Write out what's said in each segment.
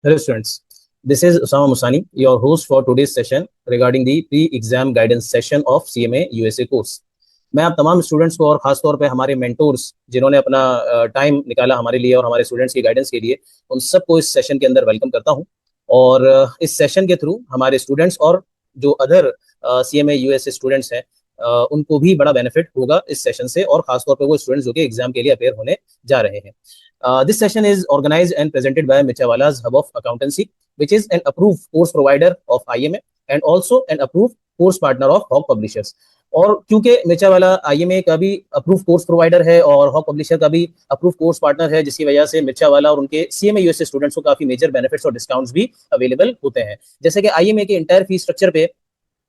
Hello students, this is Usama Musani, your host for today's session regarding the pre-exam guidance session of CMA USA course. मैं आप तमाम students को और ख़ास तौर पे हमारे मेंटोर्स जिन्होंने अपना टाइम निकाला हमारे लिए और हमारे स्टूडेंट्स की गाइडेंस के लिए, उन सबको इस सेशन के अंदर वेलकम करता हूं। और इस सेशन के थ्रू हमारे स्टूडेंट्स और जो अदर CMA USA स्टूडेंट्स हैं उनको भी बड़ा बेनिफिट होगा इस सेशन से, और ख़ास तौर पे वो स्टूडेंट्स जो कि एग्जाम के लिए अपेयर होने जा रहे हैं। This session is organized and presented by Michawala's Hub of Accountancy, which is an approved course provider of IMA and also an approved course partner of Hawk Publishers. और क्योंकि मिर्चावाला IMA का भी अप्रूव कोर्स प्रोवाइडर है और hoc publisher का भी approve course partner है, जिसकी वजह से मिर्चावाला और उनके CMA USA स्टूडेंट्स को काफी मेजर बेनिफिट्स और डिस्काउंट्स भी अवेलेबल होते हैं। जैसे कि IMA के इंटायर फीस स्ट्रक्चर पे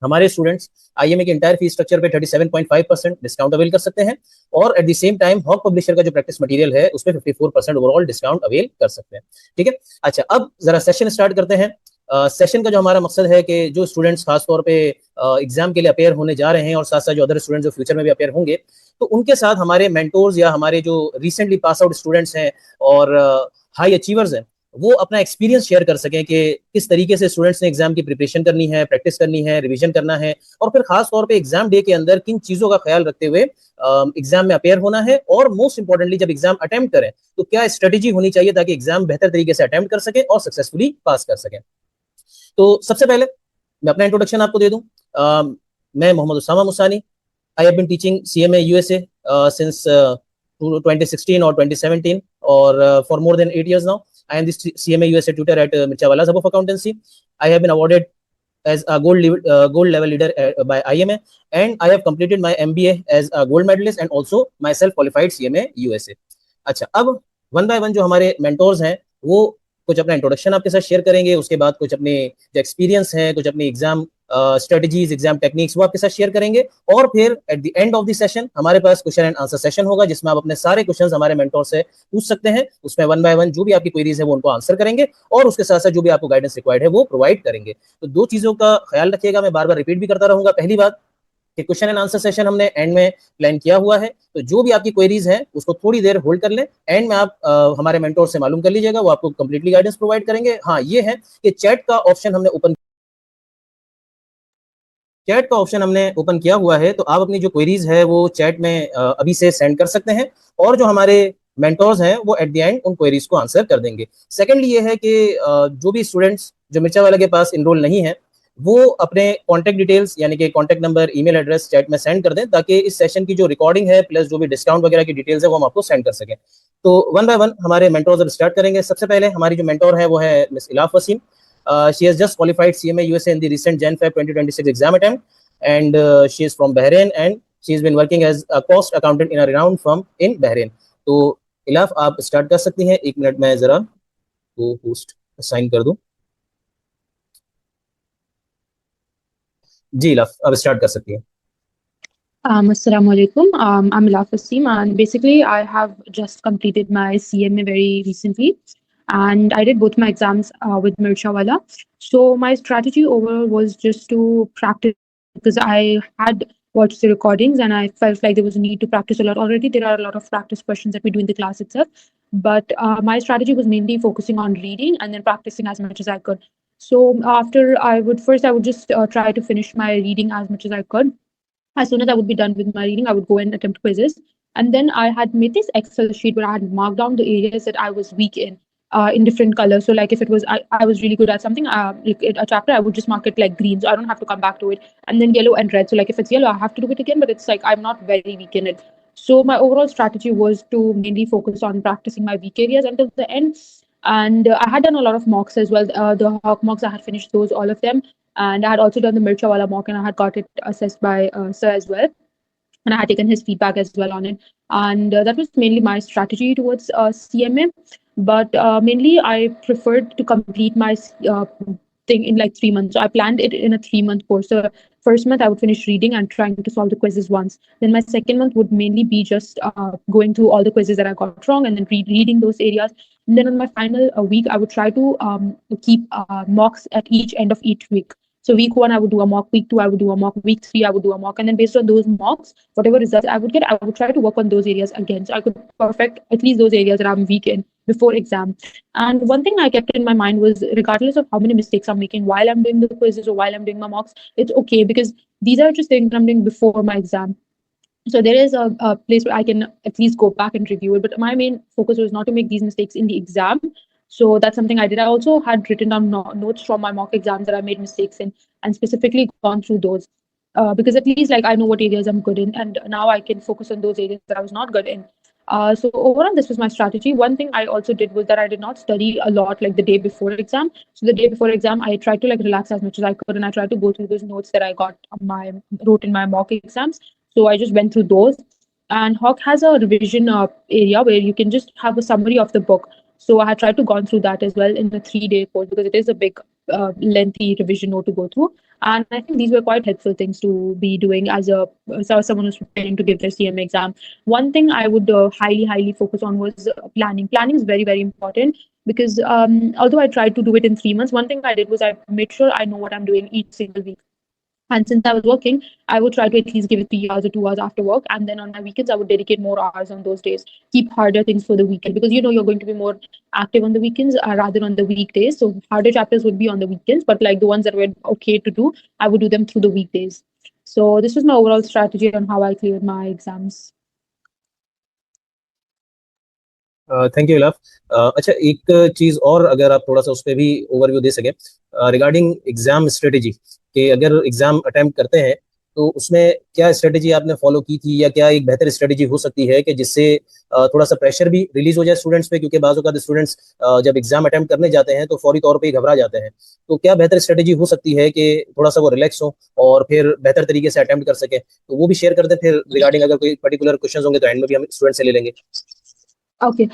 हमारे स्टूडेंट्स IMA के इंटायर फीस स्ट्रक्चर पे 37.5% डिस्काउंट अवेल कर सकते हैं, और at the same time Hock publisher का जो प्रैक्टिस मटेरियल है उस पर 54% ओवरऑल डिस्काउंट अवेल कर सकते हैं। ठीक है, अच्छा अब जरा सेशन स्टार्ट करते हैं। सेशन का जो हमारा मकसद है कि जो स्टूडेंट्स खासतौर पे एग्जाम के लिए अपेयर होने जा रहे हैं और साथ साथ जो अदर स्टूडेंट्स जो फ्यूचर में भी अपेयर होंगे, तो उनके साथ हमारे मेंटोर्स या हमारे जो रिसेंटली पास आउट स्टूडेंट्स हैं और हाई अचीवर्स हैं वो अपना एक्सपीरियंस शेयर कर सकें कि किस तरीके से स्टूडेंट्स ने एग्जाम की प्रिपरेशन करनी है, प्रैक्टिस करनी है, रिवीजन करना है, और फिर खास तौर पे एग्जाम डे के अंदर किन चीजों का ख्याल रखते हुए एग्जाम में अपेयर होना है, और मोस्ट इंपॉर्टेंटली जब एग्जाम अटेम्प्ट करें तो क्या स्ट्रेटेजी होनी चाहिए ताकि एग्जाम बेहतर तरीके से अटेम्प्ट कर सके और सक्सेसफुली पास कर सकें। तो सबसे पहले मैं अपना इंट्रोडक्शन आपको दे दूं। मैं Mohammad Usama Musani. I have been teaching CMA USA since 2016 or 2017, or for more than 8 years now. I am the CMA USA tutor at Michawala's Hub of Accountancy. I have been awarded as a gold level leader by IMA, and I have completed my MBA as a gold medalist and also myself qualified CMA USA. अच्छा, अब one by one जो हमारे mentors हैं वो कुछ अपना introduction आपके साथ शेयर करेंगे, उसके बाद कुछ अपने जो एक्सपीरियंस हैं, कुछ अपनी एग्जाम स्ट्रेटजीज, एग्जाम टेक्निक्स वो आपके साथ शेयर करेंगे, और फिर at the end of the session हमारे पास क्वेश्चन एंड आंसर सेशन होगा जिसमें आप अपने सारे क्वेश्चंस हमारे मेंटोर से पूछ सकते हैं। उसमें वन बाय वन जो भी आपकी क्वेरीज है वो उनको आंसर करेंगे, और उसके साथ साथ जो भी आपको गाइडेंस रिक्वायर्ड है वो प्रोवाइड करेंगे। तो दो चीजों का ख्याल रखिएगा, मैं बार बार रिपीट भी करता रहूंगा। पहली बात कि क्वेश्चन एंड आंसर सेशन हमने एंड में प्लान किया हुआ है, तो जो भी आपकी क्वेरीज हैं उसको थोड़ी देर होल्ड कर लें, एंड में आप हमारे मेंटोर से मालूम कर लीजिएगा, वो आपको कंप्लीटली गाइडेंस प्रोवाइड करेंगे। हाँ, ये है कि चैट का ऑप्शन हमने ओपन किया हुआ है, तो आप अपनी जो क्वेरीज है वो चैट में अभी से सेंड कर सकते हैं, और जो हमारे मेंटोर्स हैं वो एट द एंड उन क्वेरीज को आंसर कर देंगे। सेकेंडली ये है कि जो भी स्टूडेंट्स जो मिर्चावाला के पास इनरोल नहीं है वो अपने कॉन्टैक्ट डिटेल्स यानी कि contact number, email address chat में सेंड कर दें, ताकि इस सेशन की जो रिकॉर्डिंग है प्लस जो भी डिस्काउंट वगैरह की डिटेल्स है वो हम आपको सेंड कर सकें। तो वन बाय वन हमारे मेंटोर्स अब स्टार्ट करेंगे। सबसे पहले हमारी जो मेंटोर है वो है miss Ilaf Waseem. She has just qualified CMA USA in the recent Jan-Feb 2026 exam attempt, and she is from Bahrain, and she has been working as a cost accountant in a renowned firm in Bahrain. तो इलाफ आप start कर सकती हैं। एक minute में जरा वो host sign कर दूं। जी इलाफ, आप स्टार्ट कर सकती हैं। Assalamu alaikum. I'm Ilaf Wasim, and basically I have just completed my CMA very recently, and I did both my exams with Mirchawala. So my strategy overall was just to practice, because I had watched the recordings and I felt like there was a need to practice a lot. Already there are a lot of practice questions that we do in the class itself, but my strategy was mainly focusing on reading and then practicing as much as I could. So after I would just try to finish my reading as much as I could. As soon as I would be done with my reading, I would go and attempt quizzes. And then I had made this Excel sheet where I had marked down the areas that I was weak in different colors. So like if it was, I was really good at something, like a chapter, I would just mark it like green. So I don't have to come back to it. And then yellow and red. So like if it's yellow, I have to do it again, but it's like I'm not very weak in it. So my overall strategy was to mainly focus on practicing my weak areas until the end. And I had done a lot of mocks as well. The Hawk mocks, I had finished those, all of them. And I had also done the Mirchawala mock, and I had got it assessed by Sir as well. And I had taken his feedback as well on it. And that was mainly my strategy towards CMA. But mainly, I preferred to complete my thing in like 3 months. So I planned it in a 3-month course. So first month, I would finish reading and trying to solve the quizzes once. Then my second month would mainly be just going through all the quizzes that I got wrong and then reading those areas. And then on my final week, I would try to keep mocks at each end of each week. So week 1, I would do a mock. Week 2, I would do a mock. Week 3, I would do a mock. And then based on those mocks, whatever results I would get, I would try to work on those areas again. So I could perfect at least those areas that I'm weak in before exam. And one thing I kept in my mind was, regardless of how many mistakes I'm making while I'm doing the quizzes or while I'm doing my mocks, it's okay, because these are just things that I'm doing before my exam. So there is a place where I can at least go back and review it. But my main focus was not to make these mistakes in the exam. So that's something I did. I also had written down notes from my mock exams that I made mistakes in, and specifically gone through those. Because at least like I know what areas I'm good in, and now I can focus on those areas that I was not good in. So overall, this was my strategy. One thing I also did was that I did not study a lot like the day before exam. So the day before exam, I tried to like relax as much as I could, and I tried to go through those notes that I got on my wrote in my mock exams. So I just went through those. And Hawk has a revision area where you can just have a summary of the book. So I had tried to gone through that as well in the 3 day course, because it is a big, lengthy revision note to go through. And I think these were quite helpful things to be doing as someone who's preparing to give their CMA exam. One thing I would highly focus on was planning. Planning is very important, because although I tried to do it in 3 months, one thing I did was I made sure I know what I'm doing each single week. And since I was working, I would try to at least give it 3 hours or 2 hours after work. And then on my weekends, I would dedicate more hours on those days, keep harder things for the weekend, because you know you're going to be more active on the weekends rather on the weekdays. So harder chapters would be on the weekends, but like the ones that were okay to do, I would do them through the weekdays. So this was my overall strategy on how I cleared my exams. Thank you Ilaf. अच्छा, एक चीज और अगर आप थोड़ा सा उस पर भी ओवरव्यू दे सके रिगार्डिंग एग्जाम स्ट्रेटेजी, कि अगर एग्जाम अटेम्प्ट करते हैं तो उसमें क्या स्ट्रेटेजी आपने फॉलो की थी, या क्या एक बेहतर स्ट्रेटेजी हो सकती है कि जिससे थोड़ा सा प्रेशर भी रिलीज हो जाए स्टूडेंट्स पे, क्योंकि बाज़ औक़ात स्टूडेंट्स जब एग्जाम अटेम्प्ट करने जाते हैं तो फौरी तौर पे ही घबरा जाते हैं। तो क्या बेहतर स्ट्रेटेजी हो सकती है कि थोड़ा सा वो रिलैक्स हो और फिर बेहतर तरीके से अटेम्प्ट कर सके? तो वो भी शेयर कर दें फिर रिगार्डिंग, अगर कोई पर्टिकुलर क्वेश्चन होंगे तो एंड में भी हम स्टूडेंट से ले लेंगे। Okay.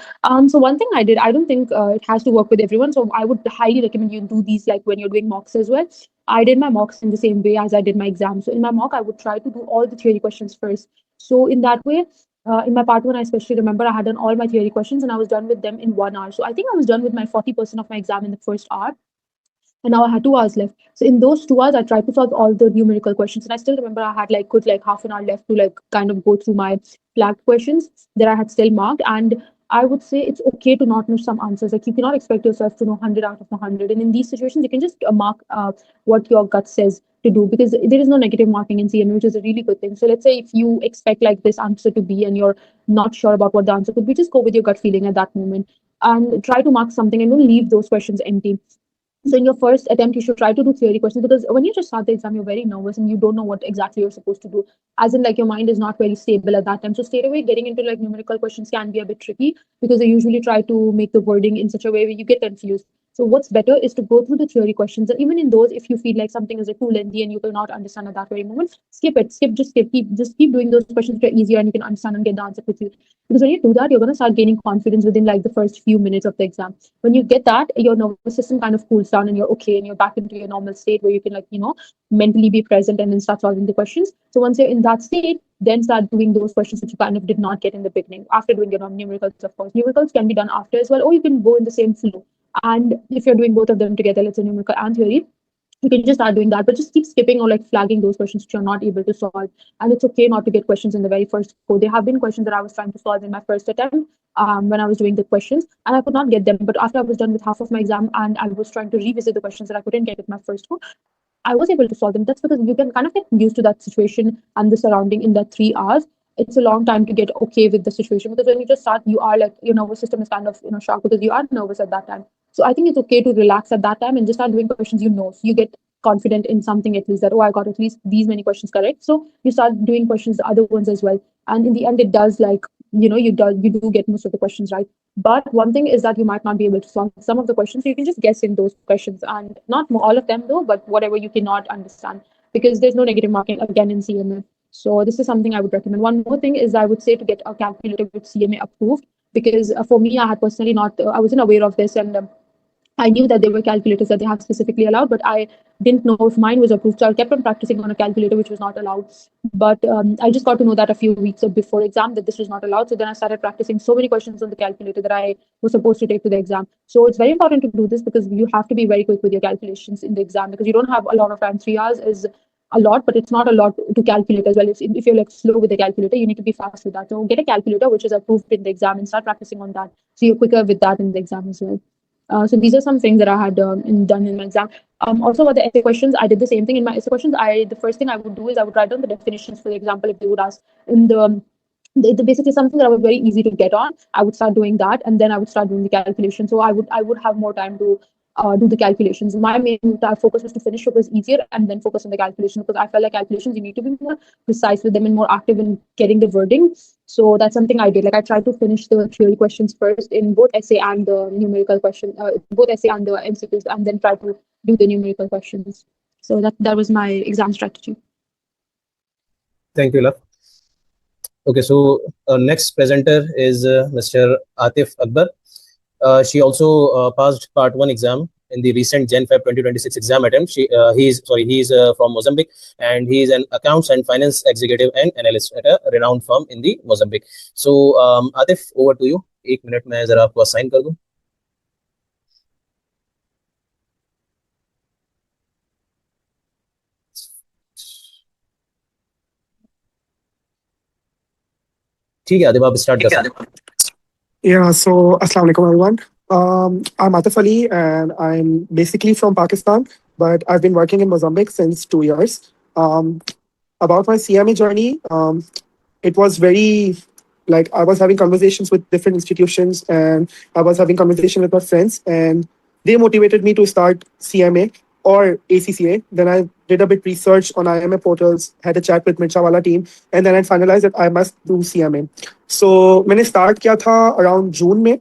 So one thing I did, I don't think it has to work with everyone. So I would highly recommend you do these like when you're doing mocks as well. I did my mocks in the same way as I did my exam. So in my mock, I would try to do all the theory questions first. So in that way, in my part one, I especially remember I had done all my theory questions and I was done with them in 1 hour. So I think I was done with my 40% of my exam in the first hour. And now I had 2 hours left. So in those 2 hours, I tried to solve all the numerical questions. And I still remember I had like good like half an hour left to like kind of go through my flagged questions that I had still marked. And I would say it's okay to not know some answers. Like you cannot expect yourself to know 100 out of 100. And in these situations, you can just mark what your gut says to do, because there is no negative marking in CMA, which is a really good thing. So let's say if you expect like this answer to be and you're not sure about what the answer could be, just go with your gut feeling at that moment and try to mark something and don't leave those questions empty. So in your first attempt, you should try to do theory questions, because when you just start the exam, you're very nervous and you don't know what exactly you're supposed to do. As in, like your mind is not very stable at that time. So straight away, getting into like numerical questions can be a bit tricky, because they usually try to make the wording in such a way where you get confused. So what's better is to go through the theory questions, and even in those, if you feel like something is too lengthy and you will not understand at that very moment, skip it. Just keep doing those questions which are easier and you can understand and get the answer quickly. Because when you do that, you're going to start gaining confidence within like the first few minutes of the exam. When you get that, your nervous system kind of cools down and you're okay and you're back into your normal state where you can like, mentally be present and then start solving the questions. So once you're in that state, then start doing those questions which you kind of did not get in the beginning after doing your numericals, of course. Numericals can be done after as well, or you can go in the same flow. And if you're doing both of them together, let's say numerical and theory, you can just start doing that, but just keep skipping or like flagging those questions which you're not able to solve. And it's okay not to get questions in the very first go. There have been questions that I was trying to solve in my first attempt when I was doing the questions, and I could not get them. But after I was done with half of my exam and I was trying to revisit the questions that I couldn't get with my first go, I was able to solve them. That's because you can kind of get used to that situation and the surrounding in that 3 hours. It's a long time to get okay with the situation, because when you just start, you are like your nervous system is kind of shocked because you are nervous at that time. So I think it's okay to relax at that time and just start doing questions so you get confident in something at least, that I got at least these many questions correct. So you start doing questions the other ones as well, and in the end it does like you do get most of the questions right. But one thing is that you might not be able to solve some of the questions, so you can just guess in those questions, and not all of them though, but whatever you cannot understand, because there's no negative marking again in CMA. So this is something I would recommend. One more thing is I would say to get a calculator with CMA approved, because for me, I had personally not, I wasn't aware of this, and I knew that there were calculators that they have specifically allowed, but I didn't know if mine was approved. So I kept on practicing on a calculator which was not allowed. But I just got to know that a few weeks before exam that this was not allowed. So then I started practicing so many questions on the calculator that I was supposed to take to the exam. So it's very important to do this, because you have to be very quick with your calculations in the exam, because you don't have a lot of time. 3 hours is a lot, but it's not a lot to calculate as well. If you're like slow with the calculator, you need to be fast with that. So get a calculator which is approved in the exam and start practicing on that. So you're quicker with that in the exam as well. So these are some things that I had done in my exam. Also, about the essay questions, I did the same thing in my essay questions. The first thing I would do is I would write down the definitions. For example, if they would ask in the basically something that was very easy to get on, I would start doing that, and then I would start doing the calculation. So I would have more time to do the calculations. My main focus was to finish what was easier and then focus on the calculation, because I felt like calculations you need to be more precise with them and more active in getting the wording. So that's something I did. Like I tried to finish the theory questions first in both essay and the numerical question, both essay and the MCQs, and then try to do the numerical questions. So that was my exam strategy. Thank you, Love. Okay, so our next presenter is Mr. Atif Akbar. She also passed Part 1 exam in the recent Jan Feb 2026 exam attempt. He is from Mozambique, and he is an accounts and finance executive and analyst at a renowned firm in the Mozambique. So Atif, over to you. 1 minute में जरा आपको assign कर दूं. ठीक है, आदिब आप start कर सकते हैं. Yeah, so Assalamu alaikum everyone. I'm Atif Ali and I'm basically from Pakistan, but I've been working in Mozambique since 2 years. About my CMA journey, it was very, like, I was having conversations with different institutions and I was having conversation with my friends, and they motivated me to start CMA or ACCA. Then I did a bit research on IMA portals, had a chat with Mirchawala team, and then I finalized that I must do CMA. So मैंने start किया था around June में.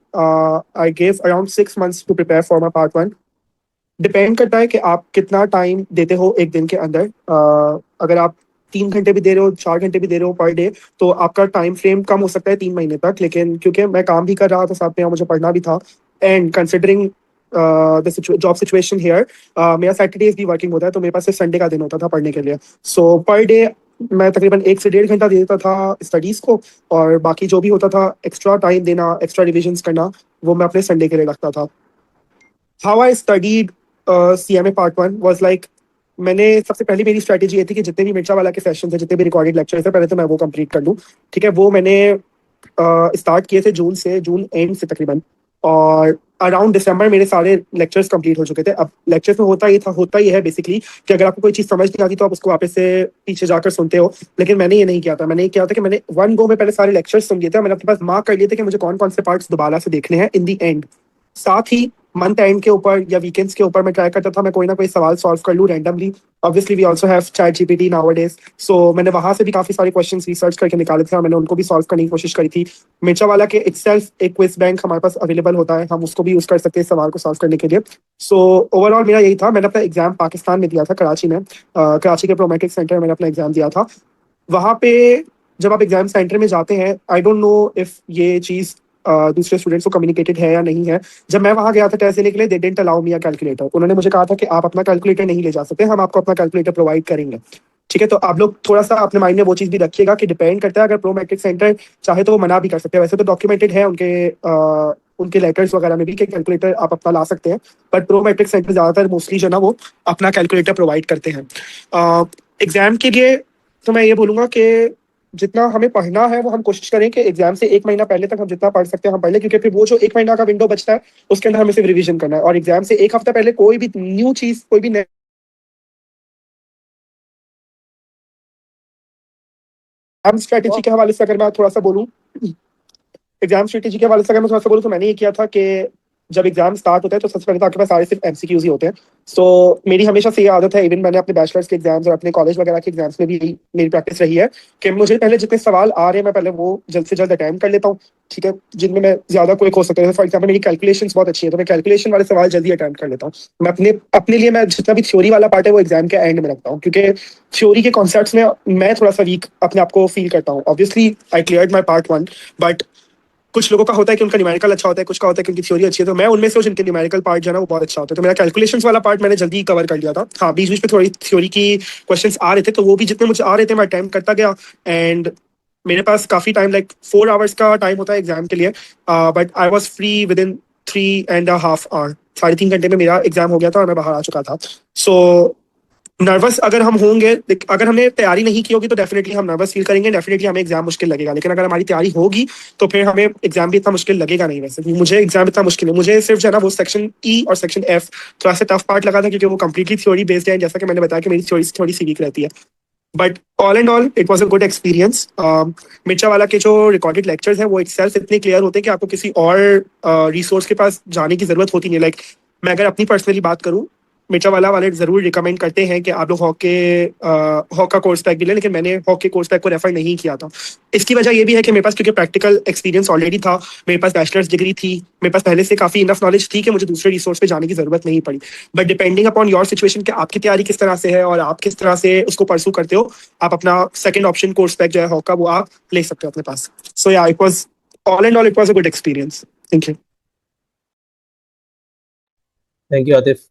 I gave around 6 months to prepare for my Part 1. Depend करता है कि आप कितना time देते हो एक दिन के अंदर. अगर आप 3 घंटे भी दे रहे हो, 4 घंटे भी दे रहे हो पर डे, तो आपका टाइम फ्रेम कम हो सकता है 3 महीने तक. लेकिन क्योंकि मैं काम भी कर रहा था साथ में, मुझे पढ़ना भी था, and considering the job situation here, मेरा सैटरडेज भी वर्किंग होता है, तो मेरे पास सिर्फ संडे का दिन होता था पढ़ने के लिए. सो पर डे मैं तकरीबन 1 से 1.5 घंटा दे देता था स्टडीज को, और बाकी जो भी होता था एक्स्ट्रा टाइम देना, एक्स्ट्रा रिविजन्स करना, वो मैं अपने संडे के लिए रखता था. How I studied CMA Part 1 was like, मैंने सबसे पहले मेरी स्ट्रैटेजी ये थी कि जितने भी मिर्चावाला के सेशन थे, जितने भी रिकॉर्डेड लेक्चर्स थे, पहले तो मैं वो कंप्लीट कर लूँ. ठीक है, वो मैंने स्टार्ट किए थे जून एंड से तकरीबन, और अराउंड दिसंबर मेरे सारे लेक्चर्स कंप्लीट हो चुके थे. अब लेक्चर्स में होता ही है बेसिकली कि अगर आपको कोई चीज़ समझ नहीं आती तो आप उसको वापस से पीछे जाकर सुनते हो. लेकिन मैंने ये नहीं किया था. मैंने ये किया था कि मैंने वन गो में पहले सारे लेक्चर्स सुन लिए थे. मैंने अपने पास मार्क कर लिए थे कि मुझे कौन कौन से पार्ट्स दोबारा से देखने हैं इन दी एंड. साथ ही मंथ एंड के ऊपर या वीकेंड्स के ऊपर मैं ट्राई करता था मैं कोई ना कोई सवाल सॉल्व कर लूँ randomly. Obviously we also have ChatGPT nowadays, so मैंने वहाँ से भी काफ़ी सारे क्वेश्चंस रिसर्च करके निकाले थे और मैंने उनको भी सॉल्व करने की कोशिश करी थी. मिर्चावाला के इटसेल्फ एक क्विज बैंक हमारे पास अवेलेबल होता है, हम उसको भी यूज़ कर सकते हैं सवाल को सॉल्व करने के लिए. सो ओवरऑल मेरा यही था. मैंने अपना एग्जाम पाकिस्तान में दिया था, कराची में. कराची के प्रोमेट्रिक सेंटर में मैंने अपना एग्जाम दिया था. वहाँ पे जब आप एग्जाम सेंटर में जाते हैं, आई डोंट नो इफ ये चीज़ दूसरे स्टूडेंट्स को कम्युनिकेटेड है या नहीं है. जब मैं वहाँ गया था टेस्ट देने के लिए, they didn't allow me a calculator. उन्होंने मुझे कहा था कि आप अपना कैलकुलेटर नहीं ले जा सकते, हम आपको अपना कैलकुलेटर प्रोवाइड करेंगे. ठीक है, तो आप लोग थोड़ा सा अपने माइंड में वो चीज़ भी रखिएगा कि डिपेंड करता है, अगर प्रो मैट्रिक सेंटर चाहे तो वो मना भी कर सकते हैं. वैसे तो डॉक्यूमेंटेड है उनके लेटर्स वगैरह में भी कि कैलकुलेटर आप अपना ला सकते हैं, बट प्रो मैट्रिक सेंटर ज़्यादातर मोस्टली जो ना वो अपना कैलकुलेटर प्रोवाइड करते हैं. एग्जाम के लिए तो मैं ये बोलूँगा कि जितना हमें पढ़ना है वो हम कोशिश करें कि एग्जाम से 1 महीना पहले तक हम जितना पढ़ सकते हैं हम पढ़ लें, क्योंकि फिर वो जो 1 महीना का विंडो बचता है उसके अंदर हमें सिर्फ रिवीजन करना है. और एग्जाम से 1 हफ्ता पहले कोई भी न्यू चीज़, कोई भी एग्जाम स्ट्रेटेजी के हवाले से अगर मैं थोड़ा सा बोलूँ, तो मैंने ये किया था कि जब एग्जाम स्टार्ट होता है तो सबसे पहले तो आपके पास सारे सिर्फ MCQs ही होते हैं. सो मेरी हमेशा से ये आदत है, इवन मैंने अपने बैचलर्स के एग्जाम्स और अपने कॉलेज वगैरह के एग्जाम्स में भी मेरी प्रैक्टिस रही है कि मुझे पहले जितने सवाल आ रहे हैं मैं पहले वो जल्द से जल्द अटेम्प्ट कर लेता हूँ. ठीक है, जिनमें मैं ज्यादा क्विक हो सकता है. फॉर एग्जाम्पल मेरी कैलकुलेशंस बहुत अच्छी है, तो मैं कैलकुलेशन वाले सवाल जल्दी अटेम्प्ट कर लेता हूँ. मैं अपने लिए मैं जितना भी थ्योरी वाला पार्ट है वो एग्जाम के एंड में रखता हूँ, क्योंकि थ्योरी के कॉन्सेप्ट्स में मैं थोड़ा सा वीक अपने आप को फील करता हूँ. Obviously I cleared my Part 1, but कुछ लोगों का होता है कि उनका न्यूमेरिकल अच्छा होता है, कुछ का होता है कि उनकी थ्योरी अच्छी है. तो मैं उनमें से जिनके न्यूमेरिकल पार्ट जो है ना वो बहुत अच्छा होता है. तो मेरा कैलकुलेशंस वाला पार्ट मैंने जल्दी कवर कर लिया था. हाँ, बीच बीच में थोड़ी थ्योरी की क्वेश्चंस आ रहे थे, तो वो भी जितने मुझे आ रहे थे मैं अटेम्प्ट करता गया. एंड मेरे पास काफ़ी टाइम, लाइक 4 आवर्स का टाइम होता है एग्जाम के लिए, but I was free with in 3.5 hour. 3.5 घंटे में मेरा एग्जाम हो गया था और मैं बाहर आ चुका था. सो नर्वस अगर हम होंगे, अगर हमने तैयारी नहीं की होगी तो डेफिनेटली हम नर्वस फील करेंगे, डेफिनेटली हमें एग्जाम मुश्किल लगेगा। लेकिन अगर हमारी तैयारी होगी तो फिर हमें एग्जाम भी इतना मुश्किल लगेगा नहीं। वैसे मुझे एग्जाम इतना मुश्किल है, मुझे सिर्फ जो है ना वो सेक्शन ई और सेक्शन एफ थोड़ा सा टफ पार्ट लगा था, क्योंकि वो कंप्लीटली थ्योरी बेस्ड है, जैसा कि मैंने बताया कि मेरी थ्योरी थोड़ी सी वीक रहती है। But all and all it was a good experience. मिर्चा वाला के जो रिकॉर्डेड लेक्चर्स हैं वो itself इतने क्लियर होते हैं कि आपको किसी और रिसोर्स के पास जाने की जरूरत होती नहीं। लाइक मैं अगर अपनी पर्सनली बात करूं, मिर्चा वाला वाले जरूर रिकमेंड करते हैं कि आप लोग हॉक का कोर्स पैक भी लें, लेकिन मैंने हॉक के कोर्स पैक को रेफर नहीं किया था। इसकी वजह ये भी है कि मेरे पास क्योंकि प्रैक्टिकल एक्सपीरियंस ऑलरेडी था, मेरे पास बैचलर्स डिग्री थी, मेरे पास पहले से काफी इनफ नॉलेज थी कि मुझे दूसरे रिसोर्स पे जाने की जरूरत नहीं पड़ी। But depending upon your situation कि आपकी तैयारी किस तरह से है और आप किस तरह से उसको परसू करते हो, आप अपना सेकंड ऑप्शन कोर्स पैक जो है हॉक का वो आप ले सकते हो अपने पास। सो या it was all and all it was a good experience. Thank you. Thank you Atif.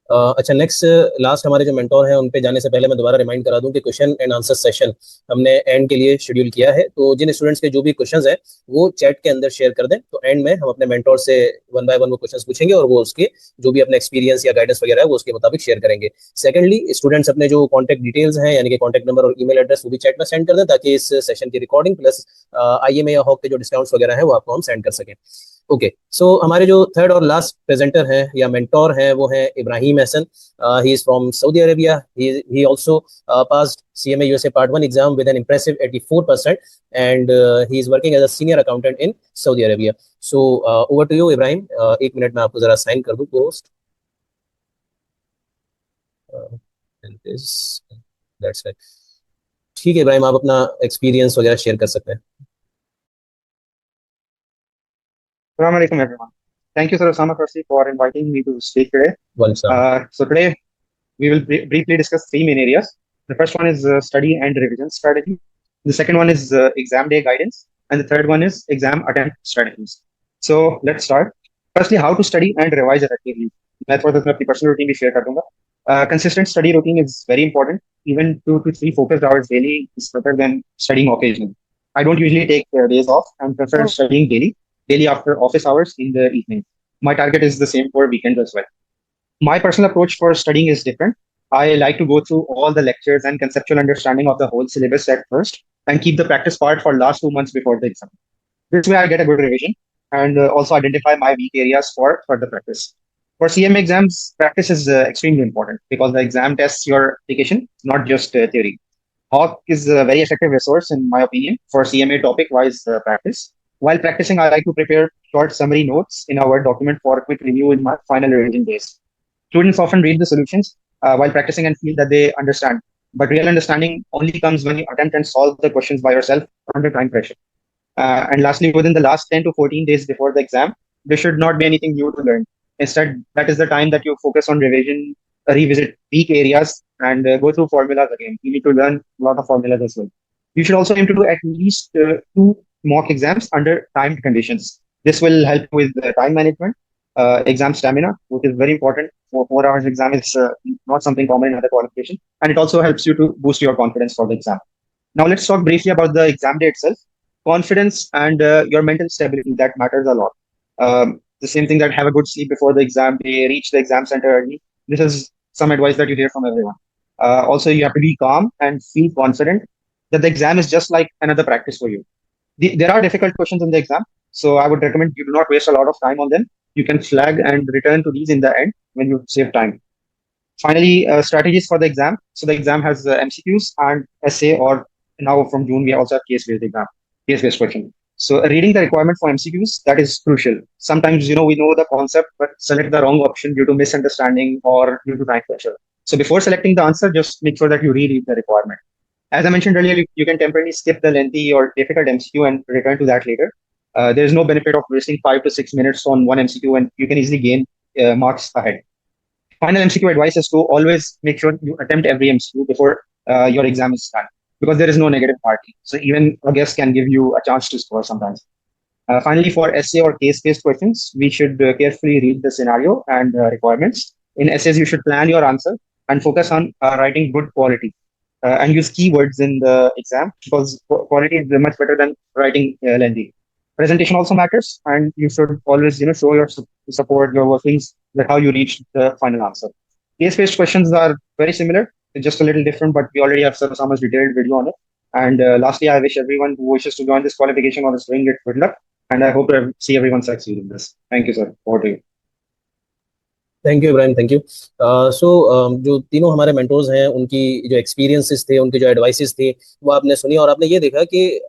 अच्छा, नेक्स्ट लास्ट हमारे जो मेंटोर हैं उन पे जाने से पहले मैं दोबारा रिमाइंड करा दूं कि क्वेश्चन एंड आंसर सेशन हमने एंड के लिए शेड्यूल किया है। तो जिन स्टूडेंट्स के जो भी क्वेश्चंस हैं वो चैट के अंदर शेयर कर दें, तो एंड में हम अपने मेंटोर से वन बाय वन वो क्वेश्चंस पूछेंगे और वो उसके जो भी अपने एक्सपीरियंस या गाइडेंस वगैरह है वो उसके मुताबिक शेयर करेंगे। सेकंडली, स्टूडेंट्स अपने जो कॉन्टैक्ट डिटेल्स हैं यानी कि कॉन्टैक्ट नंबर और ईमेल एड्रेस वो भी चैट में सेंड कर दें, ताकि इस सेशन की रिकॉर्डिंग प्लस IMA या हॉक के जो डिस्काउंट्स वगैरह हैं वो आपको हम सेंड कर सकें। ओके, सो हमारे जो थर्ड और लास्ट प्रेजेंटर हैं या मेंटोर हैं वो हैं Ibrahim Hasan. He is from Saudi Arabia. He also passed CMA USA Part 1 exam with an impressive 84%, and he is working as a senior accountant in Saudi Arabia. So over to you, Ibrahim. एक minute में आपको जरा sign कर दूं post. That's right. ठीक है इब्राहिम, आप अपना एक्सपीरियंस वगैरह शेयर कर सकते हैं। Assalamu alaikum, everyone. Thank you, Sir Osama, firstly, for inviting me to speak today. So today we will briefly discuss three main areas. The first one is study and revision strategy. The second one is exam day guidance, and the third one is exam attempt strategies. So let's start. Firstly, how to study and revise effectively. मैं थोड़ा सा अपनी personal routine भी share कर दूंगा. Consistent study routine is very important. Even 2 to 3 focused hours daily is better than studying occasionally. I don't usually take days off and prefer studying daily after office hours in the evening. My target is the same for weekends as well. My personal approach for studying is different. I like to go through all the lectures and conceptual understanding of the whole syllabus at first and keep the practice part for last 2 months before the exam. This way I get a good revision and also identify my weak areas for further practice. For CMA exams, practice is extremely important because the exam tests your application, not just theory. Hawk is a very effective resource, in my opinion, for CMA topic-wise practice. While practicing, I like to prepare short summary notes in a Word document for a quick review in my final revision days. Students often read the solutions while practicing and feel that they understand. But real understanding only comes when you attempt and solve the questions by yourself under time pressure. And lastly, within the last 10 to 14 days before the exam, there should not be anything new to learn. Instead, that is the time that you focus on revision, revisit weak areas, and go through formulas again. You need to learn a lot of formulas as well. You should also aim to do at least 2 mock exams under timed conditions. This will help with time management, exam stamina, which is very important. For 4 hours exam is not something common in other qualifications, and it also helps you to boost your confidence for the exam. Now let's talk briefly about the exam day itself. Confidence and your mental stability, that matters a lot. The same thing that have a good sleep before the exam day, reach the exam center early. This is some advice that you hear from everyone. Also, you have to be calm and feel confident that the exam is just like another practice for you. There are difficult questions in the exam, so I would recommend you do not waste a lot of time on them. You can flag and return to these in the end when you save time. Finally, strategies for the exam. So the exam has MCQs and essay, or now from June, we also have case-based exam, case-based question. So reading the requirement for MCQs, that is crucial. Sometimes, we know the concept, but select the wrong option due to misunderstanding or due to time pressure. So before selecting the answer, just make sure that you reread the requirement. As I mentioned earlier, you can temporarily skip the lengthy or difficult MCQ and return to that later. There is no benefit of wasting 5 to 6 minutes on one MCQ, and you can easily gain marks ahead. Final MCQ advice is to always make sure you attempt every MCQ before your exam is done, because there is no negative marking. So even a guess can give you a chance to score sometimes. Finally, for essay or case-based questions, we should carefully read the scenario and requirements. In essays, you should plan your answer and focus on writing good quality and use keywords in the exam, because quality is much better than writing lengthy. Presentation also matters, and you should always show your support, your workings, that how you reach the final answer. Case-based questions are very similar. just a little different, but we already have Sir Osama's detailed video on it. And lastly, I wish everyone who wishes to join this qualification or is doing it good luck. And I hope to see everyone succeed in this. Thank you, sir. Over to you. Thank you Ibrahim, thank you. So जो तीनों हमारे mentors हैं, उनकी जो experiences थे, उनकी जो advices थी, वो आपने सुनी और आपने ये देखा कि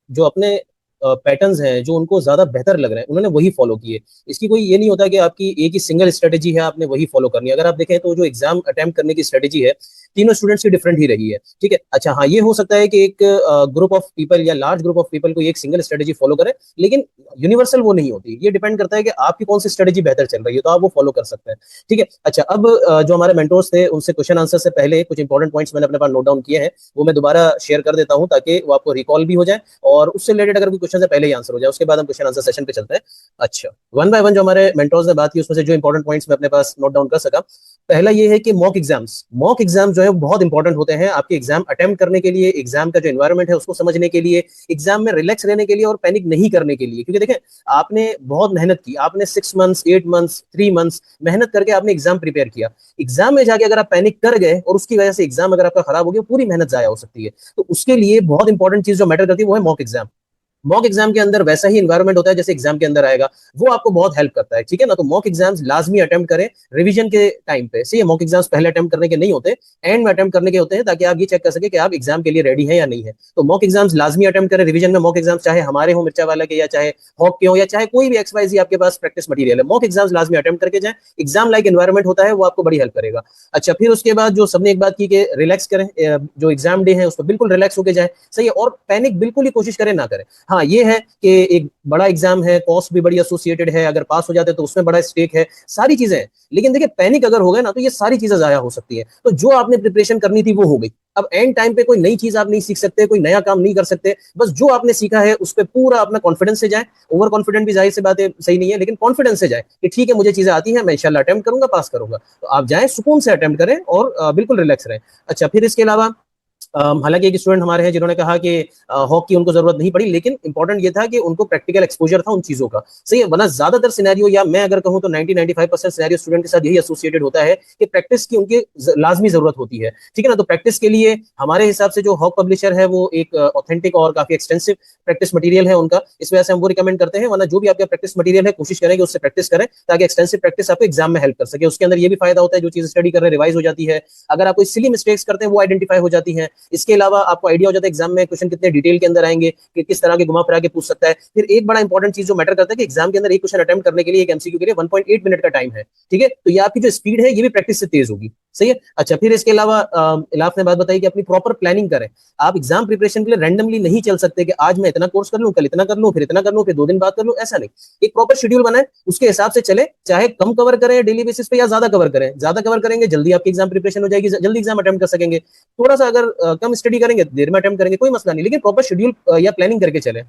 जो अपने पैटर्न्स हैं जो उनको ज्यादा बेहतर लग रहे हैं, उन्होंने वही फॉलो किए। इसकी कोई ये नहीं होता कि आपकी एक ही सिंगल स्ट्रेटेजी है, आपने वही फॉलो करनी है। अगर आप देखें तो जो एग्जाम अटेम्प्ट करने की स्ट्रेटेजी है तीनों स्टूडेंट्स की डिफरेंट ही रही है, ठीक है। अच्छा हाँ, ये हो सकता है कि एक ग्रुप ऑफ पीपल या लार्ज ग्रुप ऑफ पीपल को एक सिंगल स्ट्रेटेजी फॉलो करें, लेकिन यूनिवर्सल वो नहीं होती। ये डिपेंड करता है कि आपकी कौन सी स्ट्रेटेजी बेहतर चल रही है, तो आप वो फॉलो कर सकते हैं, ठीक है। अच्छा, अब जो हमारे मेंटोर्स थे उनसे क्वेश्चन आंसर से पहले कुछ इंपॉर्टेंट पॉइंट्स मैंने अपने पास नोट डाउन किए हैं, वो मैं दोबारा शेयर कर देता हूं ताकि वो आपको रिकॉल भी हो जाए और उससे रिलेटेड अगर कोई क्वेश्चन है पहले ही आंसर हो जाए। उसके बाद हम क्वेश्चन आंसर सेशन पे चलते हैं। अच्छा, वन बाय वन जो हमारे मेंटोर्स ने बात की उसमें से जो इंपॉर्टेंट पॉइंट्स मैं अपने पास नोट डाउन कर सका, पहला ये है कि मॉक एग्जाम जो है बहुत इंपॉर्टेंट होते हैं आपके एग्जाम अटेम्प्ट करने के लिए, एग्जाम का जो एनवायरनमेंट है उसको समझने के लिए, एग्जाम में रिलैक्स रहने के लिए और पैनिक नहीं करने के लिए। क्योंकि देखें, आपने बहुत मेहनत की, आपने 6 मंथ्स 8 मंथ्स 3 मंथ्स मेहनत करके आपने एग्जाम प्रिपेयर किया। एग्जाम में जाके अगर आप पैनिक कर गए और उसकी वजह से एग्जाम अगर आपका खराब हो गया, पूरी मेहनत जाया हो सकती है। तो उसके लिए बहुत इंपॉर्टेंट चीज जो मैटर करती है वो है मॉक एग्जाम। मॉक एग्जाम के अंदर वैसा ही एनवायरनमेंट होता है जैसे एग्जाम के अंदर आएगा, वो आपको बहुत हेल्प करता है, ठीक है ना। तो मॉक एग्जाम्स लाजमी अटेम्प्ट करें रिवीजन के टाइम पे। सही है, मॉक एग्जाम्स पहले अटेम्प्ट करने के नहीं होते, एंड में अटेम्प्ट करने के होते हैं, ताकि आप ये चेक कर सके कि आप एग्जाम के लिए रेडी हैं या नहीं है। तो मॉक एग्जाम्स लाजमी अटेम्प्ट करें रिवीजन में। मॉक एग्जाम्स चाहे हमारे हो, मिर्चा वाला के, या चाहे हॉक के हो, या चाहे कोई भी XYZ आपके पास प्रैक्टिस मटीरियल है, मॉक एग्जाम्स लाजमी अटेम्प्ट करके जाए। एग्जाम लाइक एनवायरनमेंट होता है, वो आपको बड़ी हेल्प करेगा। अच्छा, फिर उसके बाद जो सबने एक बात की कि रिलैक्स करें, जो एग्जाम डे है उस पर बिल्कुल रिलैक्स होकर जाए, सही है, और पैनिक बिल्कुल ही कोशिश करें ना करें। हाँ, ये है कि एक बड़ा एग्जाम है, कॉस्ट भी बड़ी एसोसिएटेड है, अगर पास हो जाते तो उसमें बड़ा स्टेक है, सारी चीजें हैं। लेकिन देखिए, पैनिक अगर हो गए ना तो ये सारी चीजें जाया हो सकती है। तो जो आपने प्रिपरेशन करनी थी वो हो गई। अब एंड टाइम पे कोई नई चीज आप नहीं सीख सकते, कोई नया काम नहीं कर सकते। बस जो आपने सीखा है उस पर पूरा अपना कॉन्फिडेंस से जाए। ओवर कॉन्फिडेंट भी जाहिर सी बात है सही नहीं है, लेकिन कॉन्फिडेंस से जाए कि ठीक है मुझे चीजें आती हैं, मैं इंशाल्लाह अटेम्प्ट करूंगा, पास करूंगा। तो आप जाएं, सुकून से अटेम्प्ट करें और बिल्कुल रिलैक्स रहें। अच्छा, फिर इसके अलावा हालांकि एक स्टूडेंट हमारे हैं जिन्होंने कहा कि हॉक की उनको जरूरत नहीं पड़ी, लेकिन इंपॉर्टेंट ये था कि उनको प्रैक्टिकल एक्सपोजर था उन चीजों का, सही है। वरना ज्यादातर सिनेरियो, या मैं अगर कहूं तो 90-95% सिनेरियो स्टूडेंट के साथ यही एसोसिएटेड होता है कि प्रैक्टिस की उनकी लाजमी जरूरत होती है, ठीक है ना। तो प्रैक्टिस के लिए हमारे हिसाब से जो हॉक पब्लिशर है वो एक ऑथेंटिक और काफी एक्सटेंसिव प्रैक्टिस मटीरियल है उनका, इस वजह से हम वो रिकमेंड करते हैं। वरना जो भी आपका प्रैक्टिस मटीरियल है कोशिश करें कि उससे प्रैक्टिस करें, ताकि एक्सटेंसिव प्रैक्टिस आपको एग्जाम में हेल्प कर सके। उसके अंदर ये भी फायदा होता है, जो चीज स्टडी कर रहे हैं रिवाइज हो जाती है, अगर आप कोई सिली मिस्टेक्स करते हैं वो आइडेंटिफाई हो जाती है। इसके अलावा आपको आइडिया हो जाता है एग्जाम में क्वेश्चन कितने डिटेल के अंदर आएंगे, कि किस तरह के घुमा फिरा के पूछ सकता है। फिर एक बड़ा इंपॉर्टेंट चीज जो मैटर करता है कि एग्जाम के अंदर एक क्वेश्चन अटेम्प्ट करने के लिए, एक MCQ के लिए 1.8 मिनट का टाइम है, ठीक है। तो ये आपकी जो स्पीड है ये भी प्रैक्टिस से तेज होगी, सही है। अच्छा, फिर इसके अलावा इलाफ ने बात बताई कि अपनी प्रॉपर प्लानिंग करें। आप एग्जाम प्रिपरेशन के लिए रैंडमली नहीं चल सकते कि आज मैं इतना कोर्स कर लूं, कल इतना कर लूं, फिर इतना कर लूं, फिर 2 दिन बाद कर लूं, ऐसा नहीं। एक प्रॉपर शेड्यूल बनाए, उसके हिसाब से चले। चाहे कम कवर करें डेली बेसिस पे या ज्यादा कवर करें, ज्यादा कवर करेंगे जल्दी आपकी एग्जाम प्रिपरेशन हो जाएगी, जल्दी एग्जाम अटेम्प्ट कर सकेंगे। थोड़ा सा अगर कम स्टडी करेंगे, देर में अटेम्प्ट करेंगे, कोई मसला नहीं, लेकिन प्रॉपर शेड्यूल या प्लानिंग करके चले।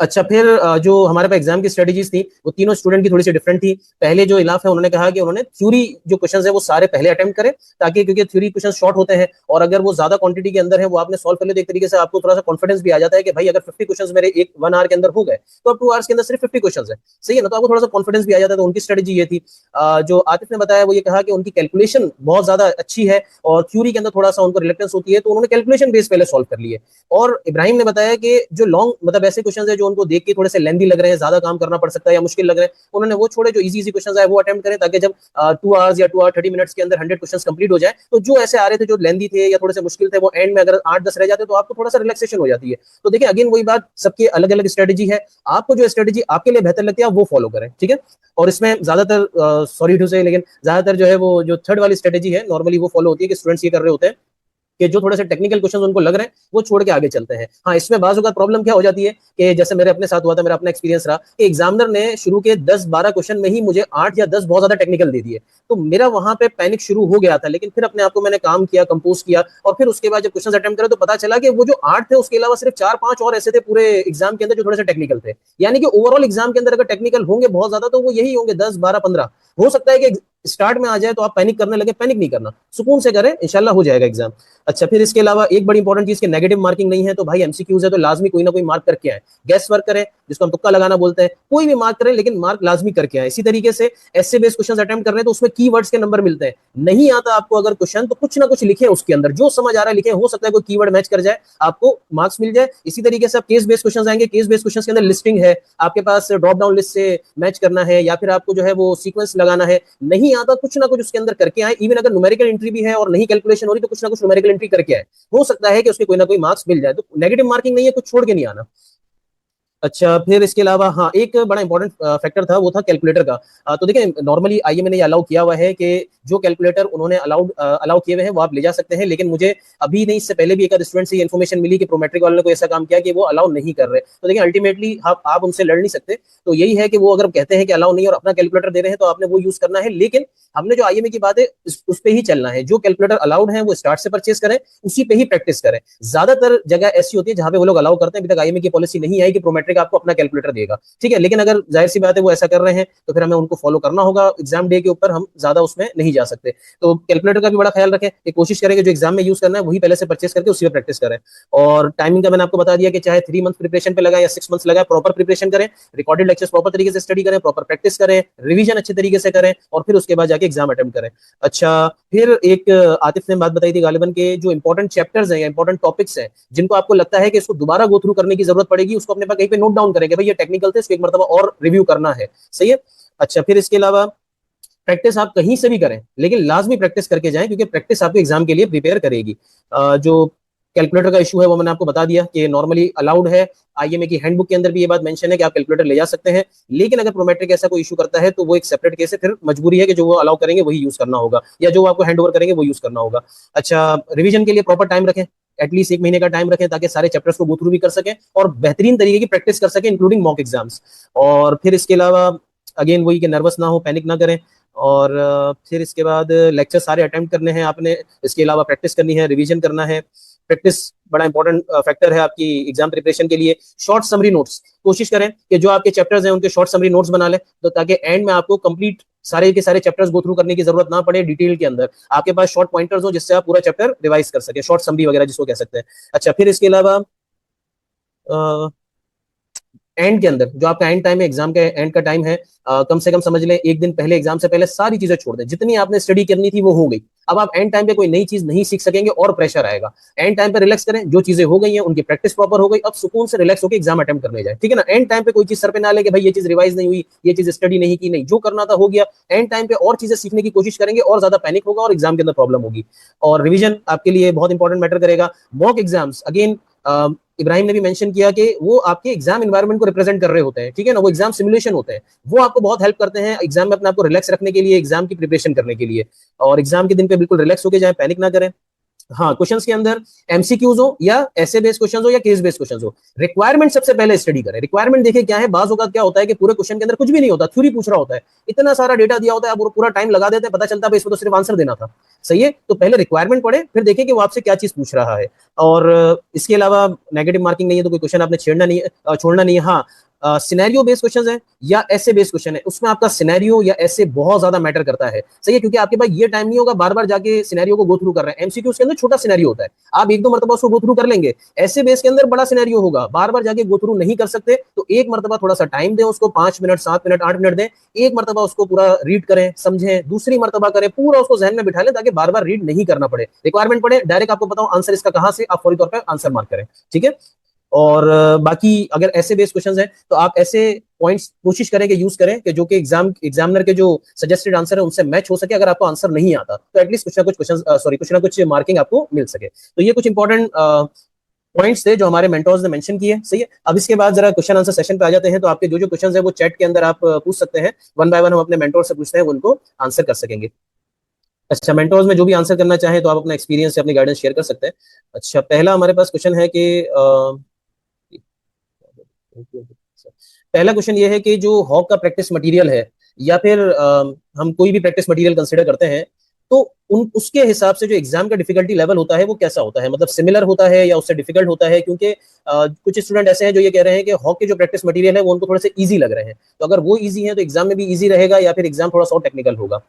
अच्छा, फिर जो हमारे पास एग्जाम की स्ट्रेटजीज थी वो तीनों स्टूडेंट की थोड़ी सी डिफरेंट थी। पहले जो इलाफ है उन्होंने कहा कि उन्होंने थ्योरी जो क्वेश्चंस है वो सारे पहले अटेम्प्ट करें, ताकि क्योंकि थ्योरी क्वेश्चन शॉर्ट होते हैं और अगर वो ज्यादा क्वांटिटी के अंदर है वो आपने सॉल्व कर ले तो एक तरीके से आपको थोड़ा सा कॉन्फिडेंस भी आ जाता है कि भाई अगर 50 क्वेश्चन मेरे 1 आवर के अंदर हो गए तो अब 2 आवर्स के अंदर सिर्फ 50 क्वेश्चन है, सही है ना। तो आपको थोड़ा सा कॉन्फिडेंस भी आ जाता है। तो उनकी स्ट्रेटजी ये थी। जो आतिफ ने बताया वो ये कहा कि उनकी कैलकुलेशन बहुत ज्यादा अच्छी है और थ्योरी के अंदर थोड़ा सा उनको रिलेक्टेंस होती है, तो उन्होंने कैलकुलेशन बेस पहले सॉल्व कर लिए। और इब्राहिम ने बताया कि जो लॉन्ग मतलब ऐसे क्वेश्चन है जो उनको देख के थोड़े से लेंदी लग रहे हैं, ज्यादा काम करना पड़ सकता है या मुश्किल लग रहे हैं, उन्होंने वो छोड़े। जो इजी क्वेश्चन आए वो अटेम्प्ट करें, ताकि जब 2 आवर्स या 2 आवर 30 मिनट्स के अंदर 100 क्वेश्चन कंप्लीट हो जाए तो जो ऐसे आ रहे थे जो लेंदी थे या थोड़े से मुश्किल थे, वो एंड में अगर 8-10 रह जाते तो आपको थोड़ा सा रिलैक्सेशन हो जाती है। तो देखिए, अगेन वही बात, सबकी अलग अलग स्ट्रेटेजी है। आपको जो स्ट्रेटेजी आपके लिए बेहतर लगती है आप वो फॉलो करें, ठीक है। और इसमें ज्यादातर सॉरी टू से, लेकिन ज्यादातर जो है वो जो थर्ड वाली स्ट्रेटेजी है नॉर्मली वो फॉलो होती है कि स्टूडेंट्स ये कर रहे होते हैं कि जो थोड़े से टेक्निकल क्वेश्चन उनको लग रहे हैं वो छोड़ के आगे चलते हैं। हाँ, इसमें बाजू का प्रॉब्लम क्या हो जाती है कि जैसे मेरे अपने साथ हुआ था, मेरा अपना एक्सपीरियंस रहा कि एग्जामिनर ने शुरू के 10-12 क्वेश्चन में ही मुझे 8 या 10 बहुत ज्यादा टेक्निकल दे दिए, तो मेरा वहां पे पैनिक शुरू हो गया था। लेकिन फिर अपने आप को मैंने काम किया, कंपोज किया, और फिर उसके बाद जब क्वेश्चन अटेम्प्ट करे तो पता चला कि वो जो 8 थे उसके अलावा सिर्फ 4-5 और ऐसे थे पूरे एग्जाम के अंदर जो थोड़े से टेक्निकल थे। यानी कि ओवरऑल एग्जाम के अंदर अगर टेक्निकल होंगे बहुत ज्यादा तो वो यही होंगे 10, 12, 15। हो सकता है कि स्टार्ट में आ जाए तो आप पैनिक करने लगे, पैनिक नहीं करना, सुकून से करें, इंशाल्लाह हो जाएगा एग्जाम। अच्छा, फिर इसके अलावा एक बड़ी इंपॉर्टेंट चीज के नेगेटिव मार्किंग नहीं है, तो भाई एमसीक्यूज है तो लाजमी कोई ना कोई मार्क करके आए, गैस वर्क करें जिसको हम तुक्का लगाना बोलते हैं, कोई भी मार्क करें लेकिन मार्क लाजमी करके आए। इसी तरीके से ऐसे बेस्ड क्वेश्चन अटेम्प्ट कर रहे हैं तो उसमें कीवर्ड्स के नंबर मिलते हैं, नहीं आता आपको अगर क्वेश्चन तो कुछ ना कुछ लिखे उसके अंदर, जो समझ आ रहा है लिखे, हो सकता है कोई कीवर्ड मैच कर जाए, आपको मार्क्स मिल जाए। इसी तरीके से आप केस बेस्ड क्वेश्चन आएंगे, केस बेस्ड क्वेश्चन के अंदर लिस्टिंग है, आपके पास ड्रॉप डाउन लिस्ट से मैच करना है या फिर आपको जो है वो सीक्वेंस लगाना है, नहीं आता कुछ ना कुछ उसके अंदर करके आए। इवन अगर न्यूमेरिकल एंट्री भी है और नहीं कैलकुलेशन हो रही तो कुछ ना कुछ न्यूमेरिकल एंट्री करके आए, हो सकता है कि उसके कोई ना कोई मार्क्स मिल जाए। तो नेगेटिव मार्किंग नहीं है, कुछ छोड़ के नहीं आना। अच्छा, फिर इसके अलावा हाँ, एक बड़ा इंपॉर्टेंट फैक्टर था, वो था कैलकुलेटर का। तो देखिए नॉर्मली आईएमए ने अलाउ किया हुआ है कि जो कैलकुलेटर उन्होंने अलाउ किए हुए हैं वो आप ले जा सकते हैं, लेकिन मुझे अभी नहीं, इससे पहले भी एक स्टूडेंट से ये इन्फॉर्मेशन मिली कि प्रोमेट्रिक वालों ने कोई ऐसा काम किया कि वो अलाउ नहीं कर रहे। तो देखिए अल्टीमेटली आप उनसे लड़ नहीं सकते, तो यही है कि वो अगर कहते हैं कि अलाउ नहीं और अपना कैलकुलेटर दे रहे हैं तो आपने वो यूज करना है, लेकिन हमने जो आईएमए की बात है उस पर ही चलना है। जो कैलकुलेटर अलाउड है वो स्टार्ट से परचेज करें, उसी पे ही प्रैक्टिस करें। ज्यादातर जगह ऐसी होती है जहां पे वो लोग अलाउ करते हैं, अभी तक आईएमए की पॉलिसी नहीं आई कि प्रोमेट्रिक आपको अपना कैलकुलेटर देगा, ठीक है। लेकिन अगर जाहिर सी बात है वो ऐसा कर रहे हैं तो फिर हमें उनको फॉलो करना होगा, एग्जाम डे के ऊपर हम ज्यादा उसमें नहीं जा सकते। तो कैलकुलेटर का भी बड़ा ख्याल रखें, एक कोशिश करें कि जो एग्जाम में यूज करना है वही पहले से परचेस करके उसी पे प्रैक्टिस करें। और टाइमिंग का मैंने आपको बता दिया कि चाहे 3 मंथ प्रिपरेशन पे लगाए या 6 मंथ्स लगाए, प्रॉपर प्रिपरेशन करें, रिकॉर्डेड लेक्चर्स प्रॉपर तरीके से स्टडी करें, प्रॉपर प्रैक्टिस करें, रिवीजन अच्छे तरीके से करें और फिर उसके बाद जाके एग्जाम अटेम्प्ट करें। अच्छा, फिर एक आतिफ ने बात बताई थी गालिबन के जो इंपॉर्टेंट चैप्टर्स हैं या इंपॉर्टेंट टॉपिक्स हैं जिनको आपको लगता है कि इसको दोबारा गो थ्रू करने की जरूरत पड़ेगी, उसको अपने पास कहीं पे नोट डाउन करेंगे, भाई ये टेक्निकल थे, इसको एक मरतबा और रिव्यू करना है, सही है। अच्छा, फिर इसके अलावा प्रैक्टिस आप कहीं से भी करें लेकिन लाजमी प्रैक्टिस करके जाएं, क्योंकि प्रैक्टिस आपको एग्जाम के लिए प्रिपेयर करेगी। जो कैलकुलेटर का इशू है वो मैंने आपको बता दिया कि नॉर्मली अलाउड है, आईएमए की हैंडबुक के अंदर भी ये बात मेंशन है कि आप कैलकुलेटर ले जा सकते हैं, लेकिन अगर प्रोमेट्रिक ऐसा कोई इशू करता है तो वो एक सेपरेट केस है, फिर मजबूरी है कि जो वो अलाउ करेंगे वही यूज करना होगा या जो आपको हैंड ओवर करेंगे वो यूज करना होगा। अच्छा, रिवीजन के लिए प्रॉपर टाइम रखें, एटलीस्ट 1 महीने का टाइम रखें ताकि सारे चैप्टर्स को गो थ्रू भी कर सकें और बेहतरीन तरीके की प्रैक्टिस कर सकें, इंक्लूडिंग मॉक एग्जाम्स। और फिर इसके अलावा अगेन वही कि नर्वस ना हो, पैनिक ना करें। और फिर इसके बाद लेक्चर सारे अटेम्प्ट करने हैं आपने, इसके अलावा प्रैक्टिस करनी है, रिवीजन करना है। प्रैक्टिस बड़ा इंपॉर्टेंट फैक्टर है आपकी एग्जाम प्रिपरेशन के लिए। शॉर्ट समरी नोट्स कोशिश करें कि जो आपके चैप्टर्स हैं उनके शॉर्ट समरी नोट्स बना लें, तो ताकि एंड में आपको कंप्लीट सारे के सारे चैप्टर्स गो थ्रू करने की जरूरत ना पड़े, डिटेल के अंदर आपके पास शॉर्ट पॉइंटर्स हो जिससे आप पूरा चैप्टर रिवाइज कर सके, शॉर्ट समरी वगैरह जिसको कह सकते हैं। अच्छा, फिर इसके अलावा एंड के अंदर जो आपका एंड टाइम है, एग्जाम का एंड का टाइम है, कम से कम समझ लें 1 दिन पहले, एग्जाम से पहले सारी चीजें छोड़ दें, जितनी आपने स्टडी करनी थी वो हो गई। अब आप एंड टाइम पे कोई नई चीज नहीं सीख सकेंगे और प्रेशर आएगा। एंड टाइम पे रिलैक्स करें, जो चीजें हो गई हैं उनकी प्रैक्टिस प्रॉपर हो गई, अब सुकून से रिलैक्स होकर एग्जाम अटेम्प्ट करने जाए, ठीक है ना। एंड टाइम पे कोई चीज सर पे ना लेके भाई ये चीज रिवाइज नहीं हुई, ये चीज स्टडी नहीं की, नहीं, जो करना था हो गया। एंड टाइम पे और चीजें सीखने की कोशिश करेंगे और ज्यादा पैनिक होगा और एग्जाम के अंदर प्रॉब्लम होगी। और रिवीजन आपके लिए बहुत इंपॉर्टेंट मैटर करेगा। मॉक एग्जाम्स अगेन इब्राहिम ने भी मेंशन किया कि वो आपके एग्जाम एनवायरनमेंट को रिप्रेजेंट कर रहे होते हैं, ठीक है ना, वो एग्जाम सिमुलेशन होते हैं, वो आपको बहुत हेल्प करते हैं एग्जाम में अपने आपको रिलैक्स रखने के लिए, एग्जाम की प्रिपरेशन करने के लिए। और एग्जाम के दिन पे बिल्कुल रिलैक्स होके जाए, पैनिक ना करें। हाँ, क्वेश्चंस के अंदर एमसीक्यूज हो या ऐसे बेस्ड क्वेश्चंस हो या केस बेस्ड क्वेश्चंस हो, रिक्वायरमेंट सबसे पहले स्टडी करें। रिक्वायरमेंट देखिए क्या है, बाज औकात क्या होता है कि पूरे क्वेश्चन के अंदर कुछ भी नहीं होता, थ्योरी पूछ रहा होता है, इतना सारा डेटा दिया होता है, आप पूरा टाइम लगा देते हैं, पता चलता है इसमें तो सिर्फ आंसर देना था, सही है। तो पहले रिक्वायरमेंट पढ़े, फिर देखें कि वो आपसे क्या चीज पूछ रहा है। और इसके अलावा नेगेटिव मार्किंग नहीं है तो कोई क्वेश्चन आपने छेड़ना नहीं है, छोड़ना नहीं है। हाँ, सिनेरियो बेस्ड क्वेश्चन है या ऐसे बेस्ड क्वेश्चन है, उसमें आपका सिनेरियो या ऐसे बहुत ज्यादा मैटर करता है, सही है, क्योंकि आपके पास ये टाइम नहीं होगा बार बार जाके सिनेरियो को गो थ्रू कर रहे हैं। एमसीक्यू के अंदर छोटा सिनेरियो होता है, आप 1-2 मरतबा उसको गो थ्रू कर लेंगे। ऐसे बेस के अंदर बड़ा सिनेरियो होगा, बार बार जाके गो थ्रू नहीं कर सकते, तो एक मरतबा थोड़ा सा टाइम दें उसको, 5 मिनट 7 मिनट 8 मिनट दें, एक मरतबा उसको पूरा रीड करें, समझें, दूसरी मरतबा करें, पूरा उसको जहन में बिठा लें ताकि बार बार रीड नहीं करना पड़े। रिक्वायरमेंट पढ़े, डायरेक्ट आपको बताओ आंसर इसका कहां से, आप फौरी तौर पर आंसर मार्क करें, ठीक है। और बाकी अगर ऐसे बेस्ड क्वेश्चंस हैं तो आप ऐसे पॉइंट्स कोशिश करें कि यूज करें कि जो कि एग्जामिनर के जो सजेस्टेड आंसर है उनसे मैच हो सके। अगर आपको आंसर नहीं आता तो एटलीस्ट कुछ ना कुछ मार्किंग आपको मिल सके। तो ये कुछ इंपॉर्टेंट पॉइंट्स थे जो हमारे मेंटोर्स ने मेंशन किए, सही है। अब इसके बाद जरा क्वेश्चन आंसर सेशन पे आ जाते हैं। तो आपके जो जो क्वेश्चंस है वो चैट के अंदर आप पूछ सकते हैं, 1 बाय 1 हम अपने मेंटोर से पूछते हैं, वो उनको आंसर कर सकेंगे। अच्छा, मेंटोर्स में जो भी आंसर करना चाहे तो आप अपना एक्सपीरियंस या अपनी गाइडेंस शेयर कर सकते हैं। अच्छा, पहला हमारे पास क्वेश्चन है कि पहला क्वेश्चन ये है कि जो हॉक का प्रैक्टिस मटेरियल है या फिर हम कोई भी प्रैक्टिस मटेरियल कंसीडर करते हैं तो उसके हिसाब से जो एग्जाम का डिफिकल्टी लेवल होता है वो कैसा होता है, मतलब सिमिलर होता है या उससे डिफिकल्ट होता है। क्योंकि कुछ स्टूडेंट ऐसे हैं जो ये कह रहे हैं कि हॉक के जो प्रैक्टिस मटेरियल है वो उनको थोड़े से इजी लग रहे हैं, तो अगर वो इजी है तो एग्जाम में भी इजी रहेगा या फिर एग्जाम थोड़ा सा टेक्निकल होगा।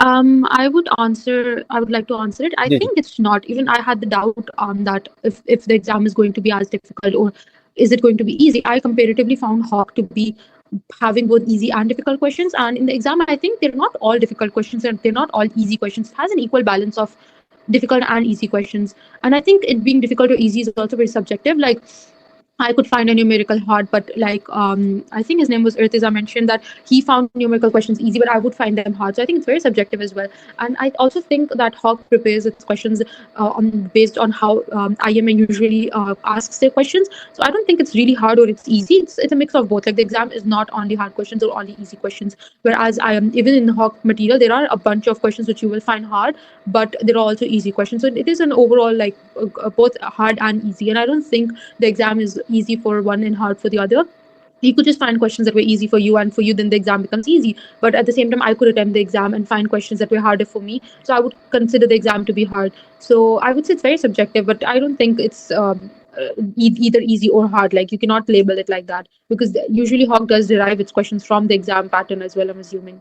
I would answer. I would like to answer it. I जी जी think it's not. Even I had the doubt that if the exam is going to be as difficult or is it going to be easy. I comparatively found Hawk to be having both easy and difficult questions. And in the exam, I think they're not all difficult questions and they're not all easy questions. It has an equal balance of difficult and easy questions. And I think it being difficult or easy is also very subjective. Like I could find a numerical hard, but like I think his name was Irtiza mentioned that he found numerical questions easy, but I would find them hard. So I think it's very subjective as well. And I also think that Hawk prepares its questions based on how IMA usually asks their questions. So I don't think it's really hard or it's easy. It's a mix of both. Like the exam is not only hard questions or only easy questions. Whereas I am even in the Hawk material, there are a bunch of questions which you will find hard, but there are also easy questions. So it is an overall like both hard and easy. And I don't think the exam is easy for one and hard for the other. You could just find questions that were easy for you, and for you then the exam becomes easy. But at the same time, I could attempt the exam and find questions that were harder for me, so I would consider the exam to be hard. So I would say it's very subjective, but I don't think it's either easy or hard. Like you cannot label it like that, because usually Hawk does derive its questions from the exam pattern as well, I'm assuming.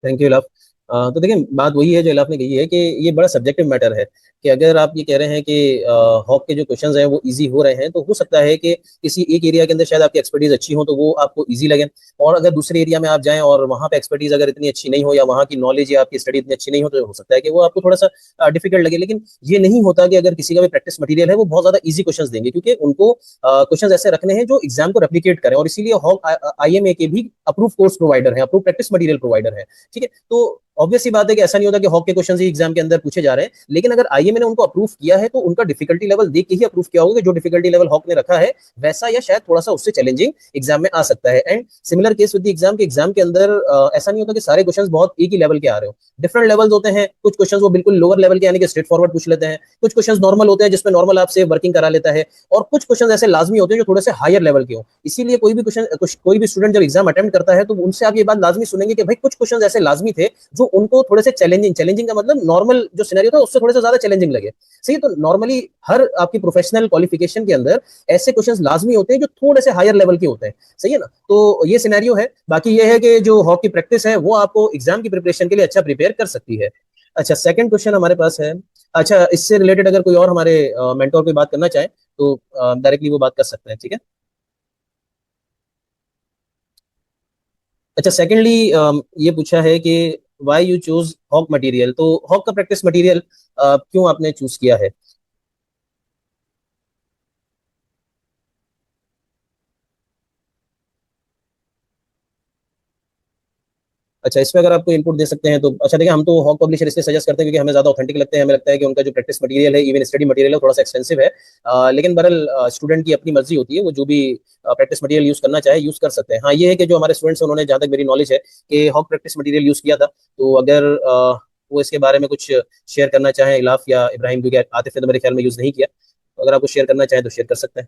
Thank you Ilaf. तो देखिए बात वही है जो इलाफ ने कही है कि ये बड़ा सब्जेक्टिव मैटर है कि अगर आप ये कह रहे हैं कि हॉक के जो क्वेश्चंस हैं वो इजी हो रहे हैं तो हो सकता है कि किसी एक एरिया के अंदर शायद आपकी एक्सपर्टीज अच्छी हो तो वो आपको इजी लगे, और अगर दूसरे एरिया में आप जाएं और वहाँ पे एक्सपर्टीज अगर इतनी अच्छी नहीं हो या वहाँ की नॉलेज या आपकी स्टडी इतनी अच्छी नहीं हो तो हो सकता है कि वो आपको थोड़ा सा डिफिकल्ट लगे। लेकिन ये नहीं होता कि अगर किसी का भी प्रैक्टिस मटीरियल है वो बहुत ज्यादा ईजी क्वेश्चन देंगे, क्योंकि उनको क्वेश्चन ऐसे रखने हैं जो एग्जाम को रेप्लीकेट करें, और इसीलिए हॉक IMA के भी अप्रूव कोर्स प्रोवाइडर है, अप्रूव प्रैक्टिस मटीरियल प्रोवाइडर है। ठीक है, तो ऑब्वियस सी बात है कि ऐसा नहीं होता कि हॉक के क्वेश्चन ही एग्जाम के अंदर पूछे जा रहे हैं, लेकिन अगर IMA ने उनको अप्रूव किया है तो उनका डिफिकल्टी लेवल देख के ही अप्रूव किया होगा कि जो डिफिकल्टी लेवल हॉक ने रखा है वैसा या शायद थोड़ा सा उससे चैलेंजिंग एग्जाम में आ सकता है। And similar case with the exam के अंदर ऐसा नहीं होता कि सारे क्वेश्चंस बहुत एक ही लेवल के आ रहे हो, डिफरेंट लेवल्स होते हैं। कुछ क्वेश्चंस वो बिल्कुल लोअर लेवल के यानी कि स्ट्रेट फॉरवर्ड पूछ लेते हैं, कुछ क्वेश्चंस नॉर्मल होते हैं जिसमें नॉर्मल आपसे वर्किंग करा लेता है, और कुछ क्वेश्चंस ऐसे लाजमी होते हैं जो थोड़े से हायर लेवल के हो। इसीलिए कोई भी स्टूडेंट जब एग्जाम अटेम्प्ट करता है तो उनसे आप ये बात लाजमी सुनेंगे कि भाई कुछ क्वेश्चंस ऐसे लाजमी थे जो उनको थोड़े से चैलेंजिंग का मतलब नॉर्मल जो सिनेरियो था उससे थोड़े से ज्यादा चैलेंजिंग लगे। सही है, तो नॉर्मली हर आपकी प्रोफेशनल क्वालिफिकेशन के अंदर ऐसे क्वेश्चंस लाजमी होते हैं जो थोड़े से हायर लेवल के होते हैं। सही है ना, तो ये सिनेरियो है। बाकी ये है कि जो हॉक की प्रैक्टिस है वो आपको एग्जाम की प्रिपरेशन के लिए अच्छा प्रिपेयर कर सकती है। अच्छा, सेकंड क्वेश्चन हमारे पास है। अच्छा, इससे रिलेटेड अगर कोई और हमारे मेंटोर कोई बात करना चाहे तो डायरेक्टली वो बात कर सकते हैं। ठीक है, अच्छा सेकेंडली ये पूछा है कि why you choose Hock material, तो हॉक का प्रैक्टिस मटेरियल क्यों आपने चूज किया है? अच्छा, इसमें अगर आपको इनपुट दे सकते हैं तो अच्छा। देखिए, हम तो हॉक पब्लिशर इसलिए सजेस्ट करते हैं क्योंकि हमें ज्यादा ऑथेंटिक लगते हैं। हमें लगता है कि उनका जो प्रैक्टिस मटेरियल है, इवन स्टडी मटेरियल है, थोड़ा सा एक्सपेंसिव है, लेकिन बहरहाल स्टूडेंट की अपनी मर्जी होती है, वो जो भी प्रैक्टिस मटेरियल यूज करना चाहे यूज कर सकते हैं। हाँ, ये है कि जो हमारे स्टूडेंट्स हैं उन्होंने, जहाँ तक मेरी नॉलेज है, कि हॉक प्रैक्टिस मटेरियल यूज किया था, तो अगर वो इसके बारे में कुछ शेयर करना चाहें, इलाफ या इब्राहिम, क्योंकि आतिफ ने तो मेरे ख्याल में यूज नहीं किया, तो अगर आपको शेयर करना चाहें तो शेयर कर सकते हैं।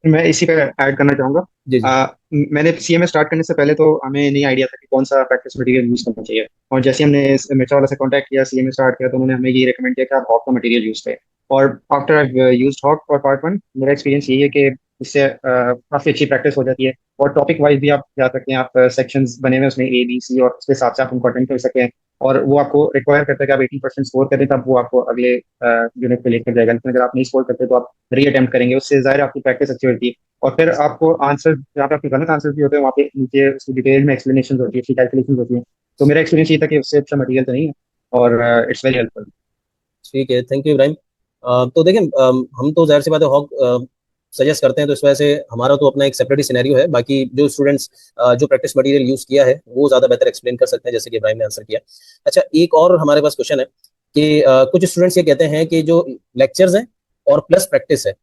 मैं इसी पे ऐड करना चाहूंगा। जी जी मैंने CMA स्टार्ट करने से पहले तो हमें नहीं आइडिया था कि कौन सा प्रैक्टिस मटेरियल यूज करना चाहिए, और जैसे हमने मिर्चा वाला से कांटेक्ट किया, CMA स्टार्ट किया, तो उन्होंने हमें ये रिकमेंड किया कि आप हॉक का मटेरियल यूज करें। और after I used Hock for part 1, मेरा एक्सपीरियंस यही है कि इससे काफी अच्छी प्रैक्टिस हो जाती है, और टॉपिक वाइज भी आप जा सकते हैं। आप सेक्शंस बने हुए उसमें A B C, और उसके हिसाब से आप उनको अटेंड कर सकते हैं, और वो आपको रिक्वायर करता है कि आप 80% स्कोर करें, तब वो आपको अगले यूनिट पे लेकर जाएगा। लेकिन अगर आप नहीं स्कोर करते तो आप री अटेम्प्ट करेंगे, उससे जाहिर है आपकी प्रैक्टिस अच्छी होती है। और फिर आपको आंसर, जहाँ पे आपके गलत आंसर भी होते हैं, वहाँ पे नीचे उसकी डिटेल में एक्सप्लेनेशन होती है, कैलकुलेशन होती है। तो मेरा एक्सपीरियंस ये था कि उससे अच्छा मटेरियल तो नहीं है, और इट्स वेरी हेल्पफुल। ठीक है, थैंक यू इब्राहिम। तो देखिए, हम तो जाहिर सी बात है हॉक सजेस्ट करते हैं, तो इस वजह से हमारा तो अपना एक सेपरेट ही सिनेरियो है। बाकी जो स्टूडेंट्स जो प्रैक्टिस मटेरियल यूज किया है वो ज्यादा बेहतर एक्सप्लेन कर सकते हैं, जैसे कि इब्राहिम ने आंसर किया। अच्छा, एक और हमारे पास क्वेश्चन है कि कुछ स्टूडेंट्स ये कहते हैं कि जो लेक्चर्स हैं और प्लस प्रैक्टिस है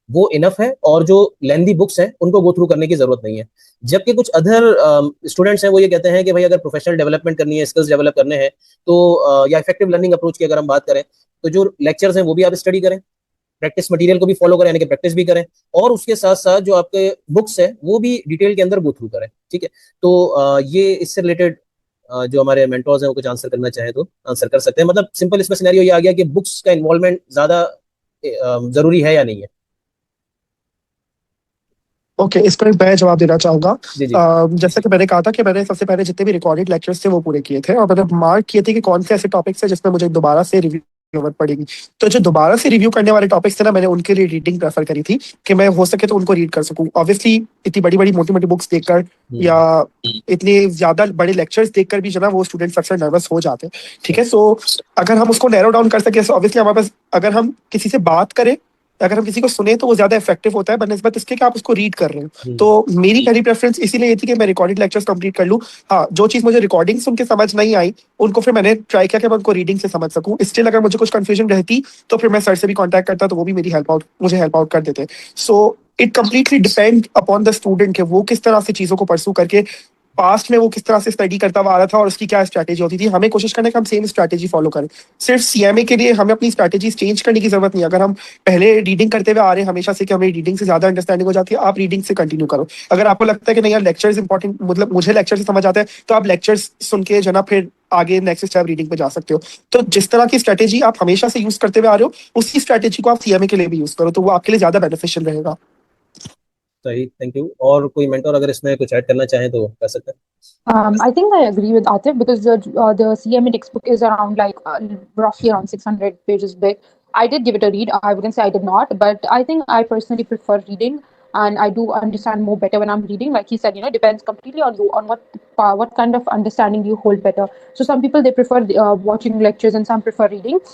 वो इनफ है, और जो लेंदी बुक्स हैं उनको गो थ्रू करने की जरूरत नहीं है। जबकि कुछ अदर स्टूडेंट्स हैं वो ये कहते हैं कि भाई अगर प्रोफेशनल डेवलपमेंट करनी है, स्किल्स डेवलप करने हैं, तो या इफेक्टिव लर्निंग अप्रोच की अगर हम बात करें, तो जो लेक्चर्स हैं वो भी आप स्टडी करें, प्रैक्टिस मटेरियल को भी फॉलो करें, यानी कि प्रैक्टिस भी करें, और उसके साथ साथ जो आपके बुक्स है वो भी डिटेल के अंदर गो थ्रू करें। ठीक है, तो ये इससे रिलेटेड जो हमारे मेंटोर्स हैं वो कुछ आंसर करना चाहे तो आंसर कर सकते हैं। मतलब सिंपल इसमें सिनेरियो ये आ गया कि बुक्स का इन्वॉल्वमेंट ज्यादा जरूरी है या नहीं है। ओके, इस पर मैं जवाब देना चाहूंगा। जी जी जैसा कि मैंने कहा था कि मैंने सबसे पहले जितने भी रिकॉर्डेड लेक्चर्स थे वो पूरे किए थे, और मैंने मार्क किए थे कि कौन से ऐसे टॉपिक्स हैं जिसमें मुझे दोबारा से रिव्यू जरूरत पड़ेगी। तो जो दोबारा से रिव्यू करने वाले टॉपिक्स थे ना, मैंने उनके लिए रीडिंग प्रेफर करी थी कि मैं हो सके तो उनको रीड कर सकूं। ऑब्वियसली इतनी बड़ी बड़ी मोटी मोटी बुक्स देखकर या इतने ज्यादा बड़े लेक्चर्स देखकर भी जो ना वो स्टूडेंट्स अक्सर नर्वस हो जाते हैं। ठीक है, सो अगर हम उसको नैरो डाउन कर सके, ऑब्वियसली हमारे पास, अगर हम किसी से बात करें, अगर हम किसी को सुने तो वो ज्यादा इफेक्टिव होता है बनस्बत इसके कि आप उसको रीड कर रहे हो। तो मेरी पहली प्रेफरेंस इसीलिए ये थी कि मैं रिकॉर्डेड लेक्चर्स कंप्लीट कर लूँ। हाँ, जो चीज मुझे रिकॉर्डिंग सुन के समझ नहीं आई उनको फिर मैंने ट्राई किया कि मैं उनको रीडिंग से समझ सकूं। स्टिल अगर मुझे कुछ कंफ्यूजन रहती तो फिर मैं सर से भी कांटेक्ट करता, तो वो भी मेरी मुझे हेल्प आउट कर देते। So it completely depend upon the student के वो किस तरह से चीजों को परसू करके पास्ट में वो किस तरह से स्टडी करता हुआ आ रहा था और उसकी क्या स्ट्रैटेजी होती थी। हमें कोशिश करना है कि हम सेम स्ट्रैटेजी फॉलो करें। सिर्फ सीएमए के लिए हमें अपनी स्ट्रैटेजी चेंज करने की जरूरत नहीं। अगर हम पहले रीडिंग करते हुए आ रहे हैं हमेशा से कि हमें रीडिंग से ज्यादा अंडरस्टैंडिंग हो जाती है, आप रीडिंग से कंटिन्यू करो। अगर आपको लगता है कि नहीं यार लेक्चर्स इंपॉर्टेंट, मतलब मुझे लेक्चर से समझ आता है, तो आप लेक्चर्स सुन के जो ना फिर आगे नेक्स्ट स्टेप रीडिंग पे जा सकते हो। तो जिस तरह की स्ट्रैटेजी आप हमेशा से यूज करते हुए आ रहे हो उसी स्ट्रैटेजी को आप सीएमए के लिए भी यूज करो, तो वो आपके लिए ज्यादा बेनिफिशियल रहेगा। सही, थैंक यू। और कोई मेंटर अगर इसमें कुछ ऐड करना चाहे तो कर सकते हैं। I think I agree with Atif because the CMA textbook is around like roughly around 600 pages big. I did give it a read. I wouldn't say I did not, but I think I personally prefer reading, and I do understand more better when I'm reading. Like he said, you know, it depends completely on you on what kind of understanding you hold better. So some people they prefer watching lectures, and some prefer reading.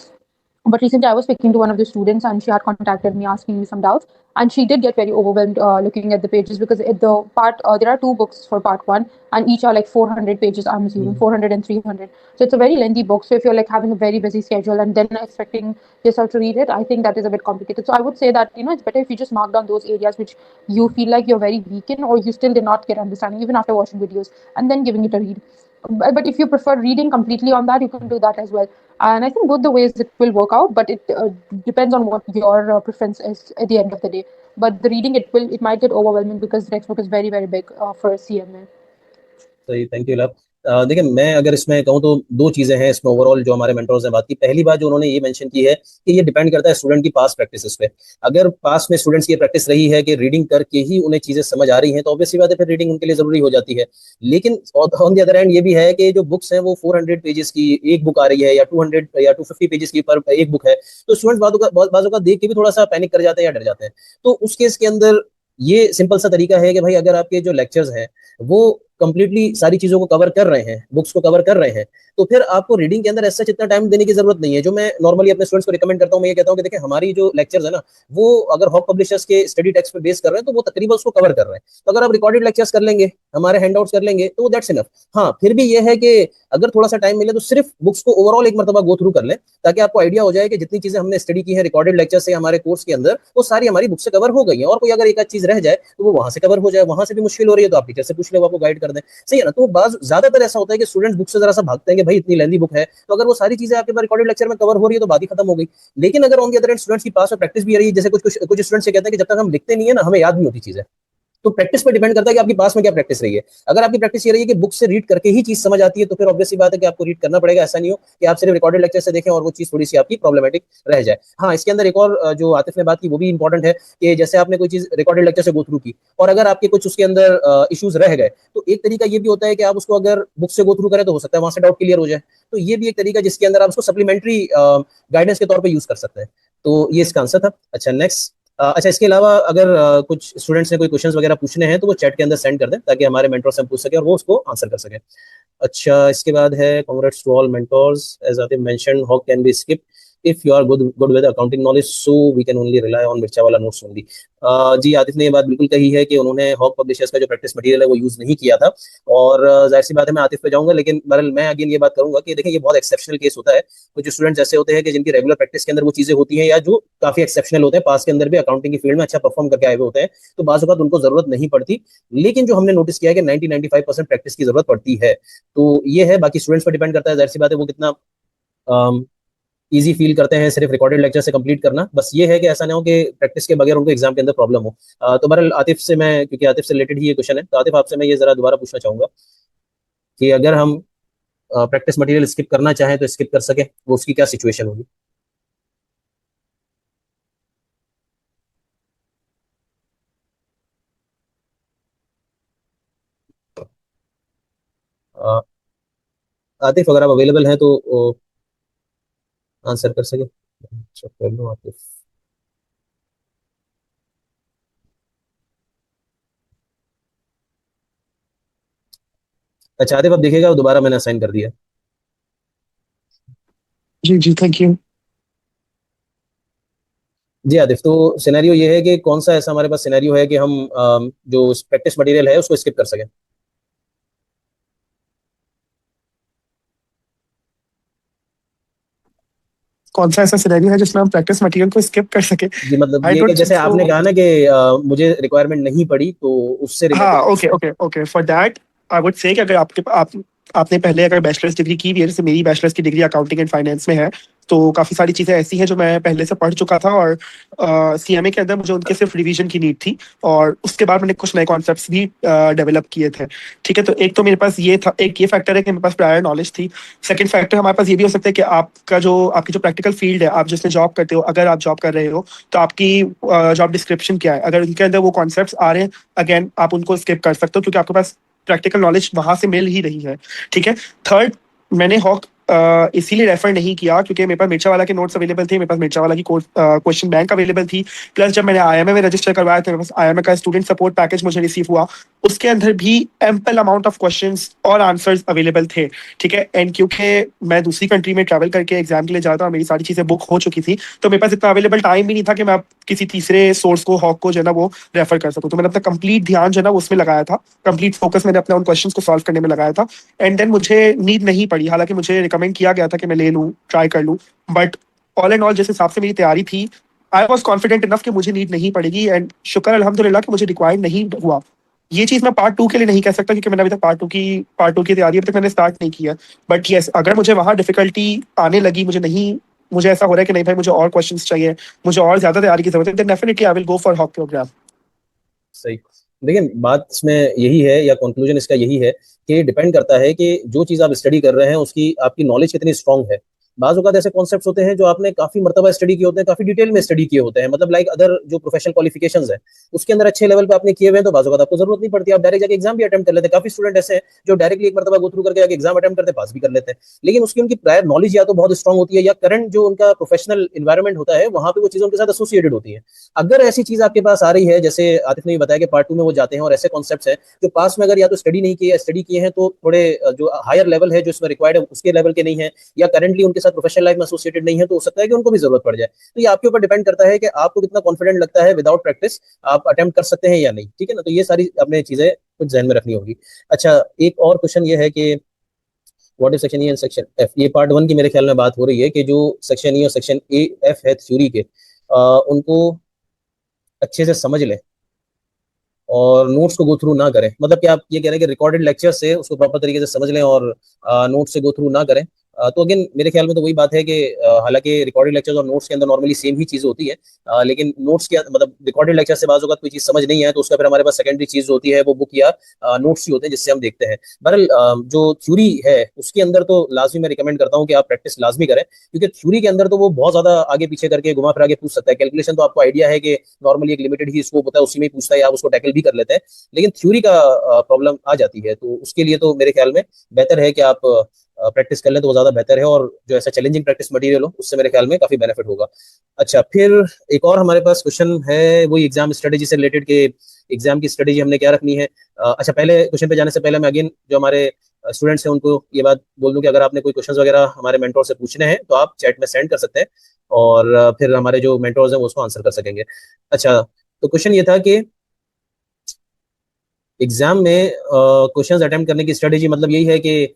But recently, I was speaking to one of the students, and she had contacted me asking me some doubts. And she did get very overwhelmed looking at the pages because there are two books for part one, and each are like 400 pages. I'm assuming 400 and 300. So it's a very lengthy book. So if you're like having a very busy schedule and then expecting yourself to read it, I think that is a bit complicated. So I would say that it's better if you just mark down those areas which you feel like you're very weak in, or you still did not get understanding even after watching videos, and then giving it a read. But if you prefer reading completely on that, you can do that as well. And I think both the ways it will work out, but it depends on what your preference is at the end of the day. But the reading, it might get overwhelming because the textbook is very very big for CMA. सही, thank you love. देखिए, मैं अगर इसमें कहूँ तो दो चीजें हैं इसमें ओवरऑल जो हमारे मेंटर्स ने बात की। पहली बात जो उन्होंने ये मेंशन की है कि ये डिपेंड करता है स्टूडेंट की पास प्रैक्टिस पे। अगर पास में स्टूडेंट्स की प्रैक्टिस रही है कि रीडिंग करके ही उन्हें चीजें समझ आ रही हैं तो ऑब्वियसली बात है फिर रीडिंग उनके लिए जरूरी हो जाती है। लेकिन ऑन द अदर हैंड ये भी है कि जो बुक्स हैं वो 400 पेजेस की एक बुक आ रही है या 200 या 250 पेजेस की पर एक बुक है, तो स्टूडेंट्स बाजू का देख के भी थोड़ा सा पैनिक कर जाते हैं या डर जाते हैं। तो उस केस के अंदर ये सिंपल सा तरीका है कि भाई अगर आपके जो लेक्चर्स हैं वो कंप्लीटली सारी चीजों को कवर कर रहे हैं, बुक्स को कवर कर रहे हैं, तो फिर आपको रीडिंग के अंदर ऐसा इतना टाइम देने की जरूरत नहीं है। जो मैं नॉर्मली अपने स्टूडेंट्स को रिकमेंड करता हूँ, मैं ये कहता हूँ कि देखिए हमारी जो लेक्चर्स है ना वो अगर हॉक पब्लिशर्स के स्टडी टेक्स्ट पे बेस कर रहे हैं तो वो तकरीबन उसको कवर कर रहे हैं। तो अगर आप रिकॉर्डेड लेक्चर्स कर लेंगे, हमारे हैंडआउट्स कर लेंगे तो दैट्स इनफ। हाँ, फिर भी ये है कि अगर थोड़ा सा टाइम मिले तो सिर्फ बुक्स को ओवरऑल एक मरतबा गो थ्रू कर लें, ताकि आपको आइडिया हो जाए कि जितनी चीजें हमने स्टडी की है रिकॉर्डेड लेक्चर से हमारे कोर्स के अंदर वो सारी हमारी बुक से कवर हो गई है। और कोई अगर एक आध चीज रह जाए तो वो वहां से कवर हो जाए, वहां से भी मुश्किल हो रही है तो आप टीचर से पूछ ले, वो आपको गाइड कर दें। सही है ना। तो ज्यादातर ऐसा होता है कि स्टूडेंट्स बुक से जरा सा भागते हैं कि भाई इतनी लेंदी बुक है, तो अगर वो सारी चीजें आपके पास रिकॉर्डेड लेक्चर में कवर हो रही है तो बात ही खत्म हो गई। लेकिन अगर on the other hand students की पास में प्रैक्टिस भी आ रही है, जैसे कुछ स्टूडेंट्स कहते हैं कि जब तक हम लिखते नहीं है ना हमें याद नहीं होती चीजें। तो प्रैक्टिस पे डिपेंड करता है कि आपके पास में क्या प्रैक्टिस रही है। अगर आपकी प्रैक्टिस ये रही है कि बुक से रीड करके ही चीज समझ आती है तो फिर ऑब्वियसली बात है कि आपको रीड करना पड़ेगा। ऐसा नहीं हो कि आप सिर्फ रिकॉर्डेड लेक्चर से देखें और वो चीज थोड़ी सी आपकी प्रॉब्लमेटिक रह जाए। हाँ, इसके अंदर एक और जो आतिफ ने बात की वो भी इंपॉर्टेंट है कि जैसे आपने कोई चीज रिकॉर्डेड लेक्चर से गो थ्रू की और अगर आपके कुछ उसके अंदर इश्यूज रह गए तो एक तरीका ये भी होता है कि आप उसको अगर बुक से गो थ्रू करें तो हो सकता है वहां से डाउट क्लियर हो जाए। तो ये भी एक तरीका जिसके अंदर आप उसको सप्लीमेंट्री गाइडेंस के तौर पर यूज कर सकते हैं। तो ये इसका आंसर था। अच्छा, नेक्स्ट। अच्छा, इसके अलावा अगर कुछ स्टूडेंट्स ने कोई क्वेश्चंस वगैरह पूछने हैं तो वो चैट के अंदर सेंड कर दें ताकि हमारे मेंटर से हम पूछ सके और वो उसको आंसर कर सके। अच्छा, इसके बाद है congrats to all mentors as Atif mention how can be skip if you are good with accounting knowledge so we can only rely on मिर्चा वाला नोट्स ओनली। जी, आतिफ ने ये बात बिल्कुल कही है कि उन्होंने हॉक पब्लिशर्स का जो प्रैक्टिस मटेरियल है वो यूज नहीं किया था। और जाहिर सी बात है मैं आतिफ पे जाऊंगा, लेकिन बहरहाल मैं अगेन ये बात करूंगा कि देखिए ये बहुत एक्सेप्शनल केस होता है। कुछ स्टूडेंट्स ऐसे होते हैं कि जिनकी रेगुलर प्रैक्टिस के अंदर वो चीजें होती हैं या जो काफी एक्सेप्शनल होते हैं, पास के अंदर भी अकाउंटिंग की फील्ड में अच्छा परफॉर्म करके आए हुए होते हैं, तो बाज़ औक़ात उनको जरूरत नहीं पड़ती। लेकिन जो हमने नोटिस किया है कि 90-95% प्रैक्टिस की जरूरत पड़ती है। तो ये है, बाकी स्टूडेंट्स पर डिपेंड करता है, जाहिर सी बात है वो कितना इजी फील करते हैं सिर्फ रिकॉर्डेड लेक्चर से कंप्लीट करना। बस ये है कि ऐसा ना हो कि प्रैक्टिस के बगैर उनको एग्जाम के अंदर प्रॉब्लम हो। तो बहरहाल आतिफ से मैं, क्योंकि आतिफ से रिलेटेड ही ये क्वेश्चन है, तो आतिफ आपसे मैं ये जरा दोबारा पूछना चाहूंगा कि अगर हम प्रैक्टिस मटेरियल स्किप करना चाहें तो स्किप कर सके, वो उसकी क्या सिचुएशन होगी? आतिफ अगर आप अवेलेबल हैं तो आंसर कर सके। चेक कर लो आतिफ। अच्छा आतिफ, अब देखिएगा दोबारा मैंने असाइन कर दिया। जी जी, थैंक यू। जी आतिफ, तो सिनेरियो ये है कि कौन सा ऐसा हमारे पास सिनेरियो है कि हम जो प्रैक्टिस मटेरियल है उसको स्किप कर सकें। कौन सा ऐसा सिनेरियो है जिसमें हम प्रैक्टिस मटेरियल को स्किप कर सके? जी मतलब आई ये कि डोंट जैसे थिंक आपने सो। कहा ना कि मुझे रिक्वायरमेंट नहीं पड़ी, तो उससे हाँ, related. Okay okay okay, for that I would say कि अगर आपने पहले अगर बैचलर्स डिग्री की हुई है, जैसे मेरी बैचलर्स की डिग्री अकाउंटिंग एंड फाइनेंस में है, तो काफ़ी सारी चीज़ें ऐसी हैं जो मैं पहले से पढ़ चुका था, और सीएमए के अंदर मुझे उनके सिर्फ रिवीजन की नीड थी, और उसके बाद मैंने कुछ नए कॉन्सेप्ट्स भी डेवलप किए थे। ठीक है, तो एक तो मेरे पास ये था, एक ये फैक्टर है कि मेरे पास प्रायर नॉलेज थी। सेकंड फैक्टर हमारे पास ये भी हो सकता है कि आपकी जो प्रैक्टिकल फील्ड है, आप जिसमें जॉब करते हो, अगर आप जॉब कर रहे हो, तो आपकी जॉब डिस्क्रिप्शन क्या है, अगर उनके अंदर वो कॉन्सेप्ट्स आ रहे हैं, अगेन आप उनको स्किप कर सकते हो, क्योंकि आपके पास प्रैक्टिकल नॉलेज वहां से मिल ही रही है। ठीक है। थर्ड, मैंने हॉक इसीलिए रेफर नहीं किया क्योंकि मेरे पास मिर्चा वाला के नोट्स अवेलेबल थे, मेरे पास मिर्चा वाला की क्वेश्चन बैंक अवेलेबल थी, प्लस जब मैंने आईएमए में रजिस्टर करवाया था, मेरे पास आईएमए का स्टूडेंट सपोर्ट पैकेज मुझे रिसीव हुआ, उसके अंदर भी एम्पल अमाउंट ऑफ क्वेश्चंस और आंसर्स अवेलेबल थे। ठीक है, एंड क्योंकि मैं दूसरी कंट्री में ट्रैवल करके एग्जाम के लिए जाता हूँ, मेरी सारी चीजें बुक हो चुकी थी, तो मेरे पास इतना अवेलेबल टाइम भी नहीं था कि मैं किसी तीसरे सोर्स को, हॉक को जो है ना वो रेफर कर सकूँ। तो मैंने अपना कंप्लीट ध्यान जो है ना उसमें लगाया था, कंप्लीट फोकस मैंने अपने उन क्वेश्चंस को सॉल्व करने में लगाया था, एंड देन मुझे नीड नहीं पड़ी। हालांकि मुझे रिकमेंड किया गया था कि मैं ले लूँ, ट्राई कर लूँ, बट ऑल एंड ऑल जिस हिसाब से मेरी तैयारी थी, आई वॉज कॉन्फिडेंट इनफ कि मुझे नीड नहीं पड़ेगी, एंड शुक्र अल्हम्दुलिल्लाह कि मुझे रिक्वायर्ड नहीं हुआ। ये चीज मैं पार्ट टू के लिए नहीं कह सकता, क्योंकि मैंने अभी तक पार्ट टू की तैयारी अभी तक मैंने स्टार्ट नहीं किया। बट यस, अगर मुझे वहां डिफिकल्टी आने लगी, मुझे ऐसा हो रहा है कि नहीं भाई, मुझे और क्वेश्चंस चाहिए, मुझे और ज्यादा तैयारी की जरूरत है, then definitely I will go for Hock programme. सही। देखिए बात इसमें यही है, या कंक्लूजन इसका यही है कि डिपेंड करता है कि जो चीज़ आप स्टडी कर रहे हैं उसकी आपकी नॉलेज कितनी स्ट्रांग है। बाज़ औक़ात ऐसे कॉन्सेप्ट्स होते हैं जो आपने काफ़ी मर्तबा स्टडी किए होते हैं, काफ़ी डिटेल में स्टडी किए होते हैं, मतलब लाइक अदर जो प्रोफेशनल क्वालिफिकेशंस है उसके अंदर अच्छे लेवल पे आपने किए हुए हैं, तो बाज़ औक़ात आपको ज़रूरत नहीं पड़ती, आप डायरेक्ट जाके एग्जाम भी अटेम्प्ट कर लेते हैं। काफ़ी स्टूडेंट ऐसे हैं जो डायरेक्टली एक मर्तबा गो थ्रू करके जाके एग्जाम अटेम्प्ट करते हैं, पास भी कर लेते हैं। लेकिन उसकी उनकी प्रायर नॉलेज या तो बहुत स्ट्रांग होती है, या करंट जो उनका प्रोफेशनल इन्वायरमेंट होता है वहाँ पे वो चीज़ें उनके साथ एसोसिएटेड होती है। अगर ऐसी चीज़ आपके पास आ रही है, जैसे आतिफ ने भी बताया कि पार्ट टू में वो जाते हैं और ऐसे कॉन्सेप्ट्स हैं जो पास में अगर या तो स्टडी नहीं किए या स्टडी किए हैं तो थोड़े जो हायर लेवल है जो इसमें रिक्वायर्ड है उसके लेवल के नहीं है, या करंटली उनके साथ प्रोफेशनल लाइफ में एसोसिएटेड नहीं है, तो हो सकता है कि उनको भी जरूरत पड़ जाए। तो ये आपके ऊपर डिपेंड करता है कि आपको कितना कॉन्फिडेंट लगता है विदाउट प्रैक्टिस आप अटेम्प्ट कर सकते हैं या नहीं। ठीक है ना, तो ये सारी अपने चीजें कुछ ध्यान में रखनी होगी। अच्छा, एक और क्वेश्चन ये है कि what is section E and section F. ये पार्ट वन की मेरे ख्याल में बात हो रही है कि जो सेक्शन ई और सेक्शन ए एफ है थ्योरी के, उनको अच्छे से समझ लें और नोट्स को गो थ्रू ना करें। मतलब कि आप ये कह रहे हैं कि रिकॉर्डेड लेक्चर से उसको प्रॉपर तरीके से समझ लें और नोट्स से गो थ्रू ना करें। तो अगेन मेरे ख्याल में तो वही बात है कि हालांकि रिकॉर्डेड लेक्चर्स और नोट्स के अंदर नॉर्मली सेम ही चीज होती है, लेकिन नोट्स के मतलब रिकॉर्डेड लेक्चर से बाज़ औक़ात कोई चीज समझ नहीं है तो उसका फिर हमारे पास सेकेंडरी चीज होती है वो बुक या नोट्स ही होते हैं जिससे हम देखते हैं। बहरहाल जो थ्योरी है उसके अंदर तो लाजमी मैं रिकमेंड करता हूँ कि आप प्रैक्टिस लाजमी करें, क्योंकि थ्योरी के अंदर तो वो बहुत ज्यादा आगे पीछे करके घुमा फिरा के पूछ सकता है। कैलकुलेशन तो आपको आइडिया है कि नॉर्मली एक लिमिटेड ही स्कोप होता है, उसी में ही पूछता है, आप उसको टैकल भी कर लेते हैं। लेकिन थ्योरी का प्रॉब्लम आ जाती है, तो उसके लिए तो मेरे ख्याल में बेहतर है कि आप प्रैक्टिस कर लें तो वो ज्यादा बेहतर है, और जो ऐसा चैलेंजिंग प्रैक्टिस मटेरियल हो उससे मेरे ख्याल में काफी बेनिफिट होगा। अच्छा, फिर एक और हमारे पास क्वेश्चन है वही एग्जाम स्ट्रेटेजी से रिलेटेड के एग्जाम की स्ट्रेटेजी हमने क्या रखनी है। अच्छा, पहले क्वेश्चन पे जाने से पहले मैं अगेन जो हमारे स्टूडेंट्स हैं उनको ये बात बोल दूं कि अगर आपने कोई क्वेश्चंस वगैरह हमारे मेंटोर से पूछने हैं तो आप चैट में सेंड कर सकते हैं, और फिर हमारे जो मेंटोर्स हैं वो उसको आंसर कर सकेंगे। अच्छा, तो क्वेश्चन ये था कि एग्जाम में क्वेश्चंस अटेम्प्ट करने की स्ट्रेटेजी मतलब यही है कि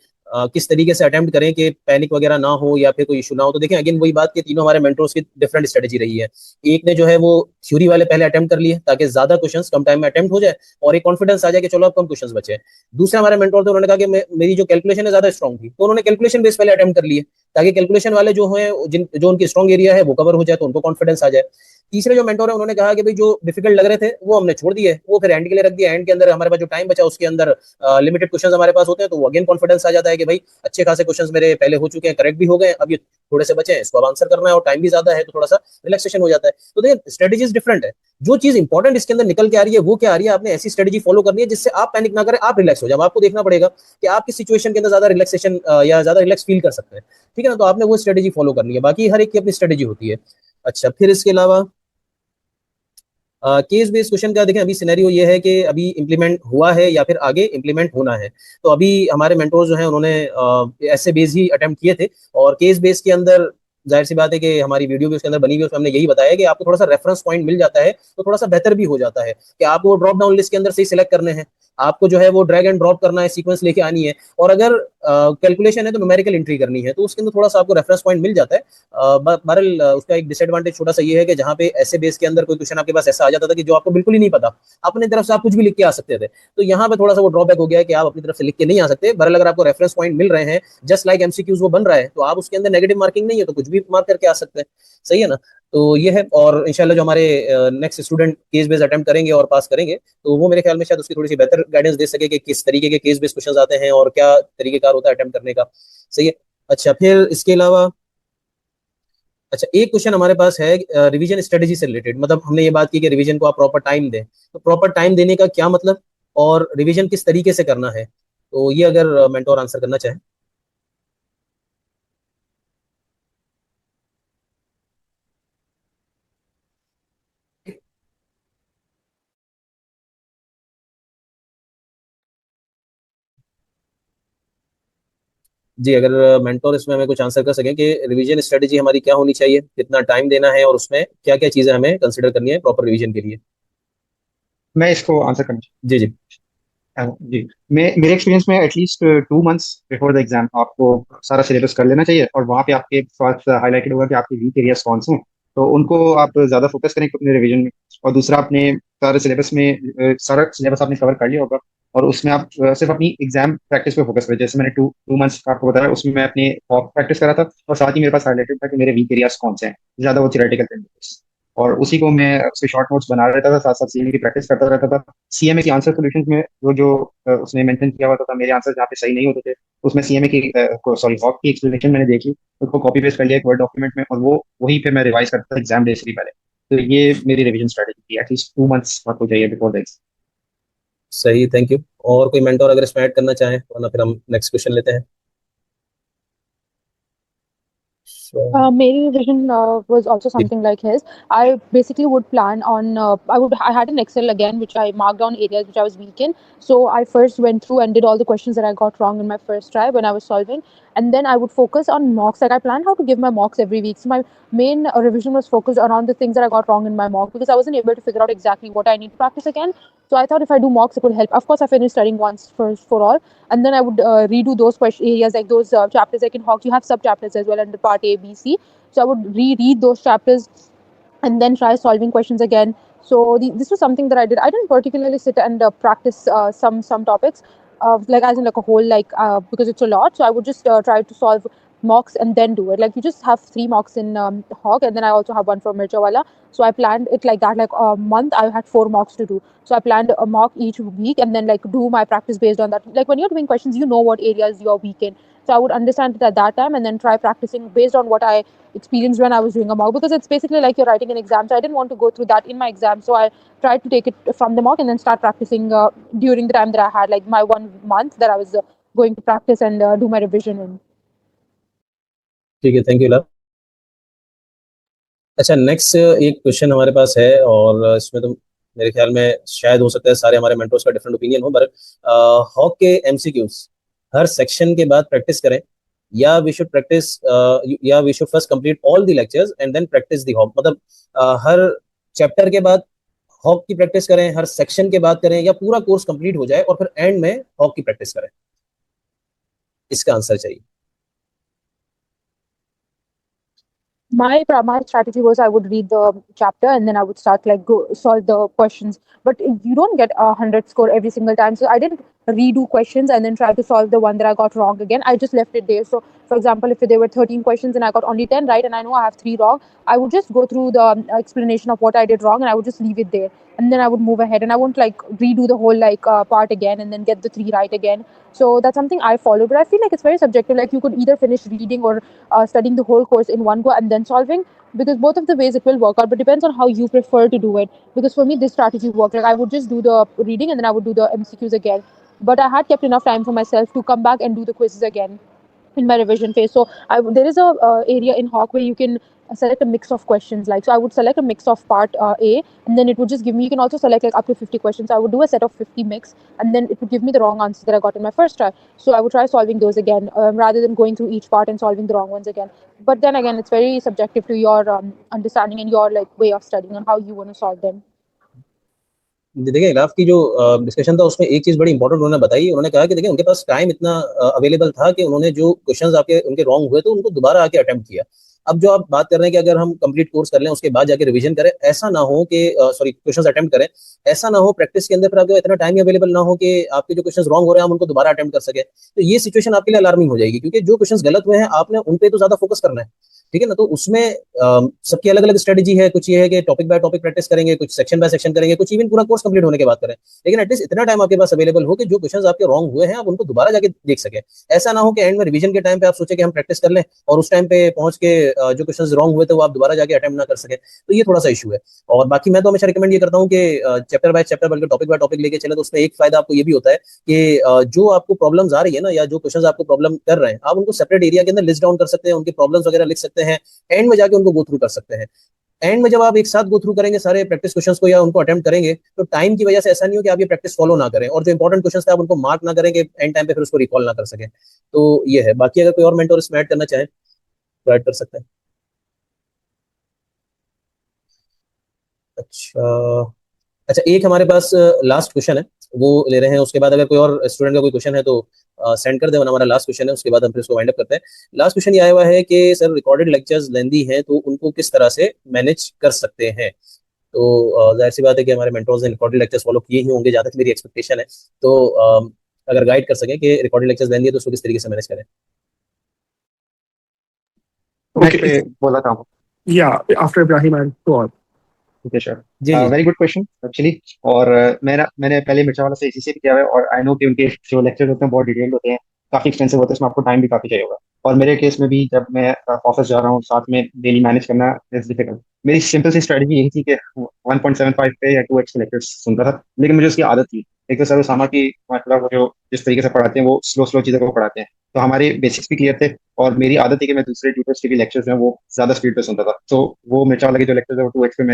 किस तरीके से अटेम्प्ट करें कि पैनिक वगैरह ना हो या फिर कोई इशू ना हो। तो देखें अगेन वही बात कि तीनों हमारे मेंटर्स की डिफरेंट स्ट्रेटेजी रही है। एक ने जो है वो थ्योरी वाले पहले अटेम्प्ट कर लिए ताकि ज्यादा क्वेश्चंस कम टाइम में अटेम्प्ट हो जाए और एक कॉन्फिडेंस आ जाए कि चलो अब कम क्वेश्चंस बचे। दूसरे हमारे मेंटोर थे, उन्होंने कहा कि मेरी जो कैलकुलेशन है ज्यादा स्ट्रॉन्ग थी, तो उन्होंने कैलकुलेशन बेस पहले अटेम्प्ट कर लिए ताकि कैलकुलेशन वाले जो हैं जो उनकी स्ट्रॉन्ग एरिया है वो कवर हो जाए तो उनको कॉन्फिडेंस आ जाए। तीसरे जो मेंटोर है उन्होंने कहा कि भाई जो डिफिकल्ट लग रहे थे वो हमने छोड़ दिए, वो फिर एंड के लिए रख दिया। एंड के अंदर हमारे पास जो टाइम बचा उसके अंदर लिमिटेड क्वेश्चंस हमारे पास होते हैं, तो वो अगेन कॉन्फिडेंस आ जाता है कि भाई अच्छे खासे क्वेश्चंस मेरे पहले हो चुके हैं, करेक्ट भी हो गए, अब ये थोड़े से बचे हैं, इसको अब आंसर करना है और टाइम भी ज्यादा है, तो थोड़ा सा रिलैक्सेशन हो जाता है। तो देखिए स्ट्रेटेजीज डिफरेंट है, जो चीज इंपॉर्टेंट इसके अंदर निकल के आ रही है वो क्या आ रही है, आपने ऐसी स्ट्रेटेजी फॉलो करनी है जिससे आप पैनिक ना करें, आप रिलैक्स हो जाए। आपको देखना पड़ेगा कि आप किस सिचुएशन के अंदर ज्यादा रिलैक्सेशन या ज्यादा रिलैक्स फील कर सकते हैं, ठीक है ना। तो आपने वो स्ट्रेटेजी फॉलो करनी है, बाकी हर एक की अपनी स्ट्रेटेजी होती है। अच्छा, फिर इसके अलावा केस बेस्ड क्वेश्चन का देखें, अभी सिनेरियो ये है कि अभी इंप्लीमेंट हुआ है या फिर आगे इंप्लीमेंट होना है। तो अभी हमारे मेंटोर जो हैं उन्होंने ऐसे बेस ही अटेम्प्ट किए थे, और केस बेस के अंदर जाहिर सी बात है कि हमारी वीडियो भी उसके अंदर बनी हुई है, उसमें हमने यही बताया कि आपको थोड़ा सा रेफरेंस पॉइंट मिल जाता है तो थोड़ा सा बेहतर भी हो जाता है कि आपको वो ड्रॉप डाउन लिस्ट के अंदर से ही सिलेक्ट करने हैं, आपको जो है वो ड्रैग एंड ड्रॉप करना है, सीक्वेंस लेके आनी है, और अगर कैलकुलेशन है तो न्यूमेरिकल एंट्री करनी है, तो उसके अंदर थोड़ा सा आपको रेफरेंस पॉइंट मिल जाता है। बहरहाल उसका एक डिसएडवांटेज छोटा सा ये है कि जहाँ पे ऐसे बेस के अंदर कोई क्वेश्चन आपके पास ऐसा आ जाता था कि जो आपको बिल्कुल ही नहीं पता, अपनी तरफ से आप कुछ भी लिख के आ सकते थे, तो यहाँ पे थोड़ा सा वो ड्रॉबैक हो गया है कि आप अपनी तरफ से लिख के नहीं आ सकते। बहरहाल अगर आपको रेफरेंस पॉइंट मिल रहे हैं, जस्ट लाइक एमसीक्यूज वो बन रहा है, तो आप उसके अंदर नेगेटिव मार्किंग नहीं है तो कुछ भी मार्क करके आ सकते हैं, सही है ना। तो ये है, और इंशाल्लाह जो हमारे next student case based attempt करेंगे और पास करेंगे, तो वो मेरे ख्याल में शायद उसकी थोड़ी सी बेहतर गाइडेंस दे सके कि किस तरीके के केस बेस्ड क्वेश्चन आते हैं और क्या तरीकेकार होता है अटेम्प्ट करने का, सही है। अच्छा, फिर इसके अलावा अच्छा एक क्वेश्चन हमारे पास है रिवीजन स्ट्रेटेजी से रिलेटेड, मतलब हमने ये बात की कि रिवीजन को आप प्रॉपर टाइम दें, तो प्रॉपर टाइम देने का क्या मतलब, और रिवीजन किस तरीके से करना है, तो ये अगर मेंटोर आंसर करना चाहे। जी, अगर मेंटोर इसमें हमें कुछ आंसर कर सकें कि रिवीजन स्ट्रेटेजी हमारी क्या होनी चाहिए, कितना टाइम देना है, और उसमें क्या क्या चीजें हमें कंसिडर करनी है प्रॉपर रिवीजन के लिए। मैं इसको आंसर करना जी जी। जी। मैं मेरे एक्सपीरियंस में at least 2 months before the exam आपको सारा सिलेबस कर लेना चाहिए, और वहाँ पे आपके पास हाईलाइटेड होगा कि आपके वीक एरियाज कौन से हैं, तो उनको आप ज़्यादा फोकस करें अपने रिवीजन में। और दूसरा, अपने सारे सिलेबस में सारा सिलेबस आपने कवर कर लिया होगा, और उसमें आप सिर्फ अपनी एग्जाम प्रैक्टिस पे फोकस करें। जैसे मैंने टू मंथ्स का आपको बताया, उसमें मैं अपने प्रैक्टिस करा था, और साथ ही मेरे पास हाईलाइटेड था कि मेरे वीक एरियाज कौन से हैं, ज़्यादा वो थियोरेटिकल थे, और उसी को मैं उसके शॉर्ट नोट्स बना रहता था, साथ साथ सीएमए की प्रैक्टिस करता रहता था। सीएमए की आंसर सॉल्यूशंस में वो जो उसने मेंशन किया हुआ था मेरे आंसर जहाँ पे सही नहीं होते थे, उसमें सीएमए की सॉरी हॉक की एक्सप्लेनेशन मैंने देखी, उसको कॉपी पेस्ट कर लिया एक वर्ड डॉक्यूमेंट में, और वो वही पे मैं रिवाइज करता था एग्जाम डे से भी पहले। तो ये मेरी रिवीजन स्ट्रेटेजी थी, एटलीस्ट 2 मंथ्स आपको चाहिए बिफोर द एग्जाम। सही, थैंक यू। और कोई मेंटोर अगर इसमें ऐड करना चाहे, वरना फिर हम नेक्स्ट क्वेश्चन लेते हैं। So, Maybe vision was also ji something like his. I basically would plan on. I had an Excel again, which I marked down areas which I was weak in. So I first went through and did all the questions that I got wrong in my first try when I was solving, and then I would focus on mocks. Like I planned how to give my mocks every week. So my main revision was focused around the things that I got wrong in my mock, because I wasn't able to figure out exactly what I need to practice again. So I thought if I do mocks, it would help. Of course, I finished studying once for all, and then I would redo those question areas, like those chapters like in Hawks. You have sub chapters as well under part A, B, C. So I would reread those chapters and then try solving questions again. So this was something that I did. I didn't particularly sit and practice some topics, like as in like a whole, like because it's a lot. So I would just try to solve mocks and then do it. Like you just have 3 mocks in Hawk, and then I also have one for Mirchawala. So I planned it like that. Like a month, I had 4 mocks to do. So I planned a mock each week, and then like do my practice based on that. Like when you're doing questions, you know what areas you're weak in. So I would understand it at that time, and then try practicing based on what I experienced when I was doing a mock, because it's basically like you're writing an exam. So I didn't want to go through that in my exam. So I tried to take it from the mock and then start practicing during the time that I had, like my 1 month that I was going to practice and do my revision in. ठीक है, thank you love. अच्छा, next एक question हमारे पास है, और इसमें तो मेरे ख्याल में शायद हो सकता है सारे हमारे मेंटर्स का डिफरेंट ओपिनियन हो, पर हॉक के एमसीक्यूज हर सेक्शन के बाद प्रैक्टिस करें, या वी शुड प्रैक्टिस, या we should first complete all the lectures and then practise the Hock, मतलब हर चैप्टर के बाद हॉक की प्रैक्टिस करें, हर सेक्शन के बाद करें, या पूरा कोर्स कंप्लीट हो जाए और फिर एंड में हॉक की प्रैक्टिस करें, इसका आंसर चाहिए। my strategy was I would read the chapter and then I would start like go solve the questions. But you don't get 100 score every single time. So I didn't redo questions and then try to solve the one that I got wrong again. I just left it there. So for example, if there were 13 questions and I got only 10 right and I know I have 3 wrong, I would just go through the explanation of what I did wrong and I would just leave it there. And then I would move ahead and I won't like redo the whole like part again and then get the 3 right again. So that's something I follow. But I feel like it's very subjective. Like you could either finish reading or studying the whole course in one go and then solving, because both of the ways it will work out, but depends on how you prefer to do it. Because for me this strategy worked. Like I would just do the reading and then I would do the MCQs again, but I had kept enough time for myself to come back and do the quizzes again in my revision phase. So there is a area in Hawk where you can select a mix of questions. Like, so I would select a mix of part A, and then it would just give me, you can also select like up to 50 questions. I would do a set of 50 mix, and then it would give me the wrong answers that I got in my first try. So I would try solving those again, rather than going through each part and solving the wrong ones again. But then again, it's very subjective to your understanding and your like way of studying and how you want to solve them. देखिए इलाफ की जो discussion था उसमें एक चीज बड़ी important उन्होंने बताई। उन्होंने कहा कि देखिए उनके पास टाइम इतना अवेलेबल था कि उन्होंने जो क्वेश्चंस आपके उनके रॉन्ग हुए तो उनको दोबारा आके अटेम्प्ट किया। अब जो आप बात कर रहे हैं कि अगर हम कंप्लीट कोर्स कर लें उसके बाद जाके रिवीजन करें, ऐसा ना हो कि सॉरी क्वेश्चंस अटेम्प्ट करें, ऐसा ना हो प्रैक्टिस के अंदर फिर आपको इतना टाइम ही अवेलेबल ना हो कि आपके जो क्वेश्चंस रॉन्ग हो रहे हैं आप उनको दोबारा अटेम्प्ट कर सके। तो ये सिचुएशन आपके लिए अलार्मिंग हो जाएगी, क्योंकि जो क्वेश्चंस गलत हुए हैं आपने उन पे तो ज्यादा फोकस करना है, ठीक है ना। तो उसमें सबकी अलग अलग स्ट्रेटेजी है। कुछ ये है कि टॉपिक बाय टॉपिक प्रैक्टिस करेंगे, कुछ सेक्शन बाय सेक्शन करेंगे, कुछ इवन पूरा कोर्स कंप्लीट होने के बाद करें, लेकिन एटलीस्ट इतना टाइम आपके पास अवेलेबल हो कि जो क्वेश्चंस आपके रॉन्ग हुए हैं आप उनको दोबारा जाके देख सके। ऐसा ना हो कि एंड में रिवीजन के टाइम पे आप सोचे कि हम प्रैक्टिस कर लें और उस टाइम पे पहुंच के जो क्वेश्चंस रॉन्ग हुए थे वो आप दोबारा जाके अटेम्प्ट ना कर सके। तो ये थोड़ा सा इशू है। और बाकी मैं तो हमेशा रिकमेंड ये करता हूँ कि चैप्टर बाय चैप्टर बल्कि टॉपिक बाय टॉपिक लेके चले, तो उसमें एक फायदा आपको ये भी होता है कि जो आपको प्रॉब्लम्स आ रही है ना, या जो क्वेश्चंस आपको प्रॉब्लम कर रहे हैं, आप उनको सेपरेट एरिया के अंदर लिस्ट डाउन कर सकते हैं, उनके प्रॉब्लम्स वगैरह लिख सकते हैं, एंड में जाके उनको गो थ्रू कर सकते हैं। एंड में जब आप एक साथ गो थ्रू करेंगे सारे प्रैक्टिस क्वेश्चंस को या उनको अटेम्प्ट करेंगे, तो टाइम की वजह से ऐसा नहीं हो कि आप ये प्रैक्टिस फॉलो ना करें और जो इंपॉर्टेंट क्वेश्चंस थे आप उनको मार्क ना करें कि एंड टाइम पे फिर उसको रिकॉल ना कर सके। तो ये है। बाकी अगर कोई और मेंटर इसमें ऐड करना चाहे तो ऐड कर सकते हैं। अच्छा अच्छा, एक हमारे पास लास्ट क्वेश्चन है वो ले रहे हैं, उसके बाद अगर कोई और स्टूडेंट का कोई क्वेश्चन है तो सेंड कर दे, वरना हमारा लास्ट क्वेश्चन है, उसके बाद हम फिर इसको वाइंड अप करते हैं। लास्ट क्वेश्चन ये आया हुआ है कि सर रिकॉर्डेड लेक्चर्स लेंदी हैं तो उनको किस तरह से मैनेज कर सकते हैं। तो जाहिर सी बात है कि हमारे मेंटर्स ने रिकॉर्डेड लेक्चर्स फॉलो किए ही होंगे, जहाँ तक मेरी एक्सपेक्टेशन है। तो अगर गाइड कर सकें कि रिकॉर्डेड लेक्चर्स लेंदी है तो उसको किस तरीके से मैनेज करें। Okay. बोला था। Yeah, after Ibrahim, I'll go on. Okay, sure. जी जी वेरी गुड क्वेश्चन एक्चुअली। और मैंने पहले मिर्चा वाला से इसी से भी किया है और आई नो कि उनके जो लेक्चर होते हैं बहुत डिटेल्ड होते हैं, काफी एक्सपेंसिव होते हैं, उसमें आपको टाइम भी काफी चाहिए होगा। और मेरे केस में भी जब मैं ऑफिस जा रहा हूँ साथ में डेली मैनेज करना इज डिफिकल्ट। मेरी सिंपल सी स्ट्रेटजी यही थी कि 1.75 पे या 2x के लेक्चर्स सुनता था, लेकिन मुझे उसकी आदत थी। एक तो सर उसामा की मतलब वो जो जिस तरीके से पढ़ाते हैं वो स्लो स्लो चीज़ों को पढ़ाते हैं, तो हमारे बेसिक्स भी क्लियर थे। और मेरी आदत थी कि मैं दूसरे ट्यूटर्स के भी लेक्चर्स हैं वो ज्यादा स्पीड पे सुनता था, तो वो मिर्चा वाला के जो लेक्चर्स है वो 2x पे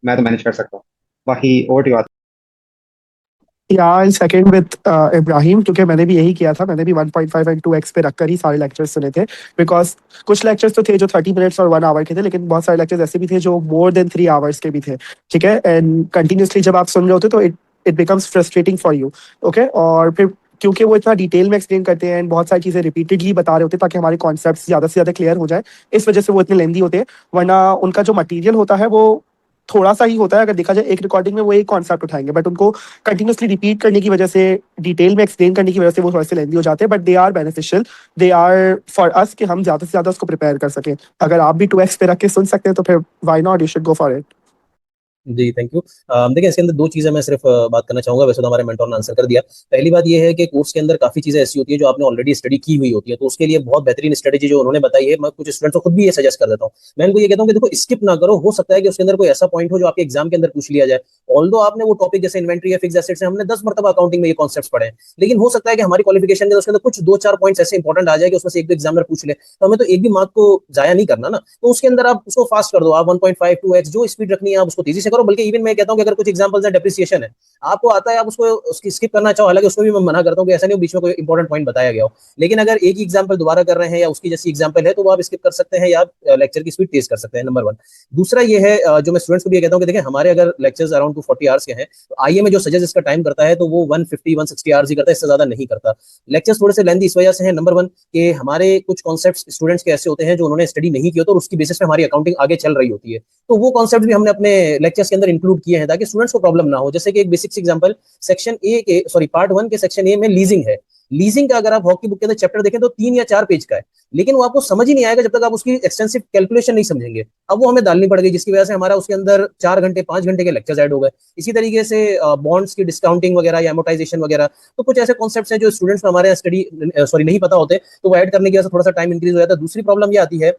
मैं तो मैनेज कर सकता हूँ। बाकी over to you. Yeah, I'll second with Ibrahim, क्योंकि मैंने भी यही किया था। मैंने भी 1.5 and 2x पे रखकर ही सारे लेक्चर्स सुने थे, बिकॉज कुछ लेक्चर्स तो थे जो 30 मिनट्स और 1 आवर के थे, लेकिन बहुत सारे लेक्चर्स ऐसे भी थे जो मोर देन 3 आवर्स के भी थे, ठीक है। एंड कंटिन्यूसली जब आप सुन रहे होते तो it becomes frustrating for you, okay. और फिर क्योंकि वो इतना डिटेल में एक्सप्लेन करते हैं एंड बहुत सारी चीज़ें रिपीटेडली बता रहे होते हैं ताकि हमारे कॉन्सेप्ट्स ज़्यादा से ज़्यादा क्लियर हो जाए, इस वजह से वो इतने लेंदी होते हैं। वरना उनका जो मटीरियल होता है वो थोड़ा सा ही होता है। अगर देखा जाए एक रिकॉर्डिंग में वो एक कॉन्सेप्ट उठाएंगे, बट उनको कंटिन्यूसली रिपीट करने की वजह से, डिटेल में एक्सप्लेन करने की वजह से वो थोड़े से लेंदी हो जाते हैं। But they are beneficial, they are for us कि हम ज़्यादा से ज़्यादा उसको प्रिपेयर कर सकें। अगर आप भी 2x पे रख के सुन सकते हैं तो फिर why not, you should go for it. जी थैंक यू। देखिए इसके अंदर दो चीजें मैं सिर्फ बात करना चाहूंगा, वैसे तो हमारे मेंटोर ने आंसर कर दिया। पहली बात ये है कि कोर्स के अंदर काफी चीजें ऐसी होती है जो आपने ऑलरेडी स्टडी की हुई होती है, तो उसके लिए बहुत बेहतरीन स्ट्रेटेजी जो उन्होंने बताई है, मैं कुछ स्टूडेंट्स को खुद भी ये सजेस्ट कर देता हूँ। मैं उनको ये कहता हूँ कि देखो स्किप ना करो, हो सकता है कि उसके अंदर कोई ऐसा पॉइंट हो जो आपके एग्जाम के अंदर पूछ लिया जाए। ऑल्दो आपने वो टॉपिक जैसे इन्वेंट्री या फिक्स एसेट्स है, हमने 10 मरतबा अकाउंटिंग में ये कॉन्सेप्ट्स पढ़े हैं, लेकिन हो सकता है कि हमारी क्वालिफिकेशन के अंदर उसके अंदर कुछ 2-4 पॉइंट्स ऐसे इंपॉर्टेंट आ जाए कि उसमें से एक दो एग्जामिनर पूछ ले, तो हमें तो एक भी मार्क को जाया नहीं करना ना। तो उसके अंदर आप उसको फास्ट कर दो, आप 1.5 2x जो स्पीड रखनी है आप उसको तेजी से करो, करो। बल्कि इवन मैं कहता हूँ कि अगर कुछ एग्जांपल्स है, डेप्रिसिएशन है, आपको आता है, आप उसको उसकी स्किप करना चाहो, हालांकि उसको भी मैं मना करता हूँ कि ऐसा नहीं हो बीच में कोई इंपॉर्टेंट पॉइंट बताया गया हो, लेकिन अगर एक ही एग्जांपल दोबारा कर रहे हैं या उसकी जैसी एग्जांपल है तो वो आप स्किप कर सकते हैं या लेक्चर की स्पीड तेज कर सकते हैं, नंबर 1। दूसरा ये है जो मैं स्टूडेंट्स को भी कहता हूँ कि देखिए हमारे अगर लेक्चर्स अराउंड 240 आवर्स के हैं तो आईएमए जो सजेस्ट इसका टाइम करता है तो वो 150-160 आवर्स ही करता है, इससे ज्यादा नहीं करता। लेक्चर्स थोड़े से लेंथी इस वजह से है, नंबर 1 कि हमारे कुछ कॉन्सेप्ट्स स्टूडेंट्स के ऐसे होते हैं जो उन्होंने स्टडी नहीं किया, तो उसकी बेसिस पे हमारी अकाउंटिंग आगे चल रही होती है, तो वो कॉन्सेप्ट भी हमने अपने लेक्चर्स के अंदर इंक्लूड किए हैं ताकि स्टूडेंट्स को प्रॉब्लम ना हो। जैसे कि एक बेसिक एग्जांपल सेक्शन ए के पार्ट 1 के सेक्शन ए में लीजिंग है। लीजिंग का अगर आप हॉकी बुक के अंदर चैप्टर देखें तो 3 या 4 पेज का है, लेकिन वो आपको समझ ही नहीं आएगा जब तक आप उसकी एक्सटेंसिव कैलकुलेशन नहीं समझेंगे। अब वो हमें डालनी पड़ गई, जिसकी वजह से हमारा उसके अंदर 4 घंटे 5 घंटे के लेक्चर्स ऐड हो गए। इसी तरीके से बॉन्ड्स की डिस्काउंटिंग वगैरह या एमोटाइजेशन वगैरह, तो कुछ ऐसे कॉन्सेप्ट्स हैं जो स्टूडेंट्स को हमारे स्टडी नहीं पता होते, तो वो ऐड करने की वजह से थोड़ा सा टाइम इंक्रीज हो जाता है। दूसरी प्रॉब्लम ये आती है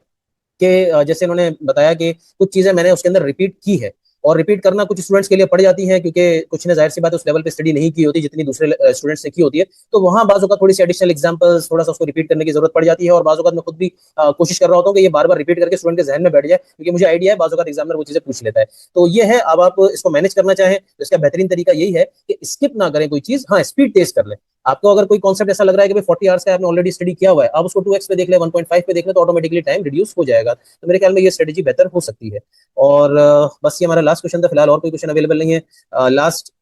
कि जैसे उन्होंने बताया कि कुछ चीजें मैंने उसके अंदर रिपीट की है, और रिपीट करना कुछ स्टूडेंट्स के लिए पड़ जाती है क्योंकि कुछ ने जाहिर सी बात उस लेवल पे स्टडी नहीं की होती जितनी दूसरे स्टूडेंट्स ने की होती है, तो वहां बाजू का थोड़ी सी एडिशनल एग्जांपल्स थोड़ा सा उसको रिपीट करने की जरूरत पड़ जाती है। और बाजू का मैं खुद भी कोशिश कर रहा होता हूँ कि ये बार बार रिपीट करके स्टूडेंट के जहन में बैठ जाए, क्योंकि मुझे आइडिया है बाजू का एग्जामिनर वो चीजें पूछ लेता है। तो ये है, अब आप इसको मैनेज करना चाहें तो इसका बेहतरीन तरीका यही है कि स्किप ना करें कोई चीज, हाँ स्पीड तेज कर लें। आपको अगर कोई कॉन्सेप्ट ऐसा लग रहा है कि 40 आवर्स का आपने ऑलरेडी स्टडी किया हुआ है, आप उसको 2x पे देख ले, 1.5 पे देख ले, तो ऑटोमेटिकली टाइम रिड्यूस हो जाएगा। तो मेरे ख्याल में ये स्ट्रेटेजी बेहतर हो सकती है। और बस ये हमारा लास्ट क्वेश्चन था, फिलहाल और कोई क्वेश्चन अवेलेबल नहीं है। लास्ट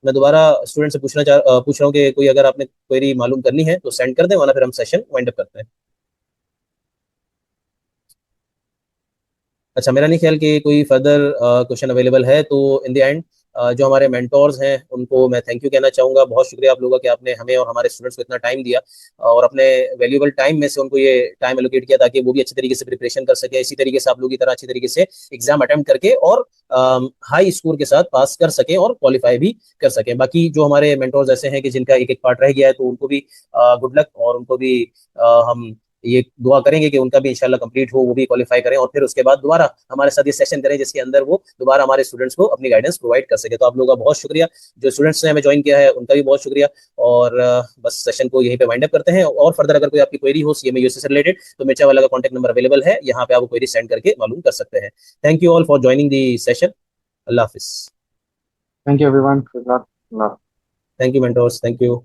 मैं दोबारा स्टूडेंट से पूछ रहा हूँ कि कोई अगर आपने क्वेरी मालूम करनी है तो सेंड कर दें, वरना फिर हम सेशन वाइंड अप करते हैं। अच्छा, मेरा नहीं ख्याल कि कोई फर्दर क्वेश्चन अवेलेबल है, तो इन द एंड जो हमारे मेंटोर्स हैं उनको मैं थैंक यू कहना चाहूँगा। बहुत शुक्रिया आप लोगों का कि आपने हमें और हमारे स्टूडेंट्स को इतना टाइम दिया और अपने वैल्यूएबल टाइम में से उनको ये टाइम एलोकेट किया ताकि वो भी अच्छी तरीके से प्रिपरेशन कर सके, इसी तरीके से आप लोगों की तरह अच्छी तरीके से एग्जाम अटेम्प्ट करके और हाई स्कोर के साथ पास कर सकें और क्वालिफाई भी कर सकें। बाकी जो हमारे मेंटोर्स ऐसे हैं कि जिनका एक एक पार्ट रह गया है, तो उनको भी गुड लक, और उनको भी हम ये दुआ करेंगे कि उनका भी इंशाल्लाह कंप्लीट हो, वो भी क्वालिफाई करें और फिर उसके बाद दोबारा हमारे साथ ये सेशन करें जिसके अंदर वो दोबारा हमारे स्टूडेंट्स को अपनी गाइडेंस प्रोवाइड कर सके। तो आप लोगों का बहुत शुक्रिया, जो स्टूडेंट्स ने हमें ज्वाइन किया है उनका भी बहुत शुक्रिया। और बस सेशन को यहीं पे वाइंड अप करते हैं। और फर्दर अगर कोई आपकी क्वेरी हो सीएमए यूएसए से रिलेटेड तो मिर्चा वाला का कॉन्टैक्ट नंबर अवेलेबल है, यहाँ पे आप क्वेरी सेंड करके मालूम कर सकते हैं। Thank you all for joining the session. Allah Hafiz. Thank you everyone. Good luck. Thank you mentors, thank you.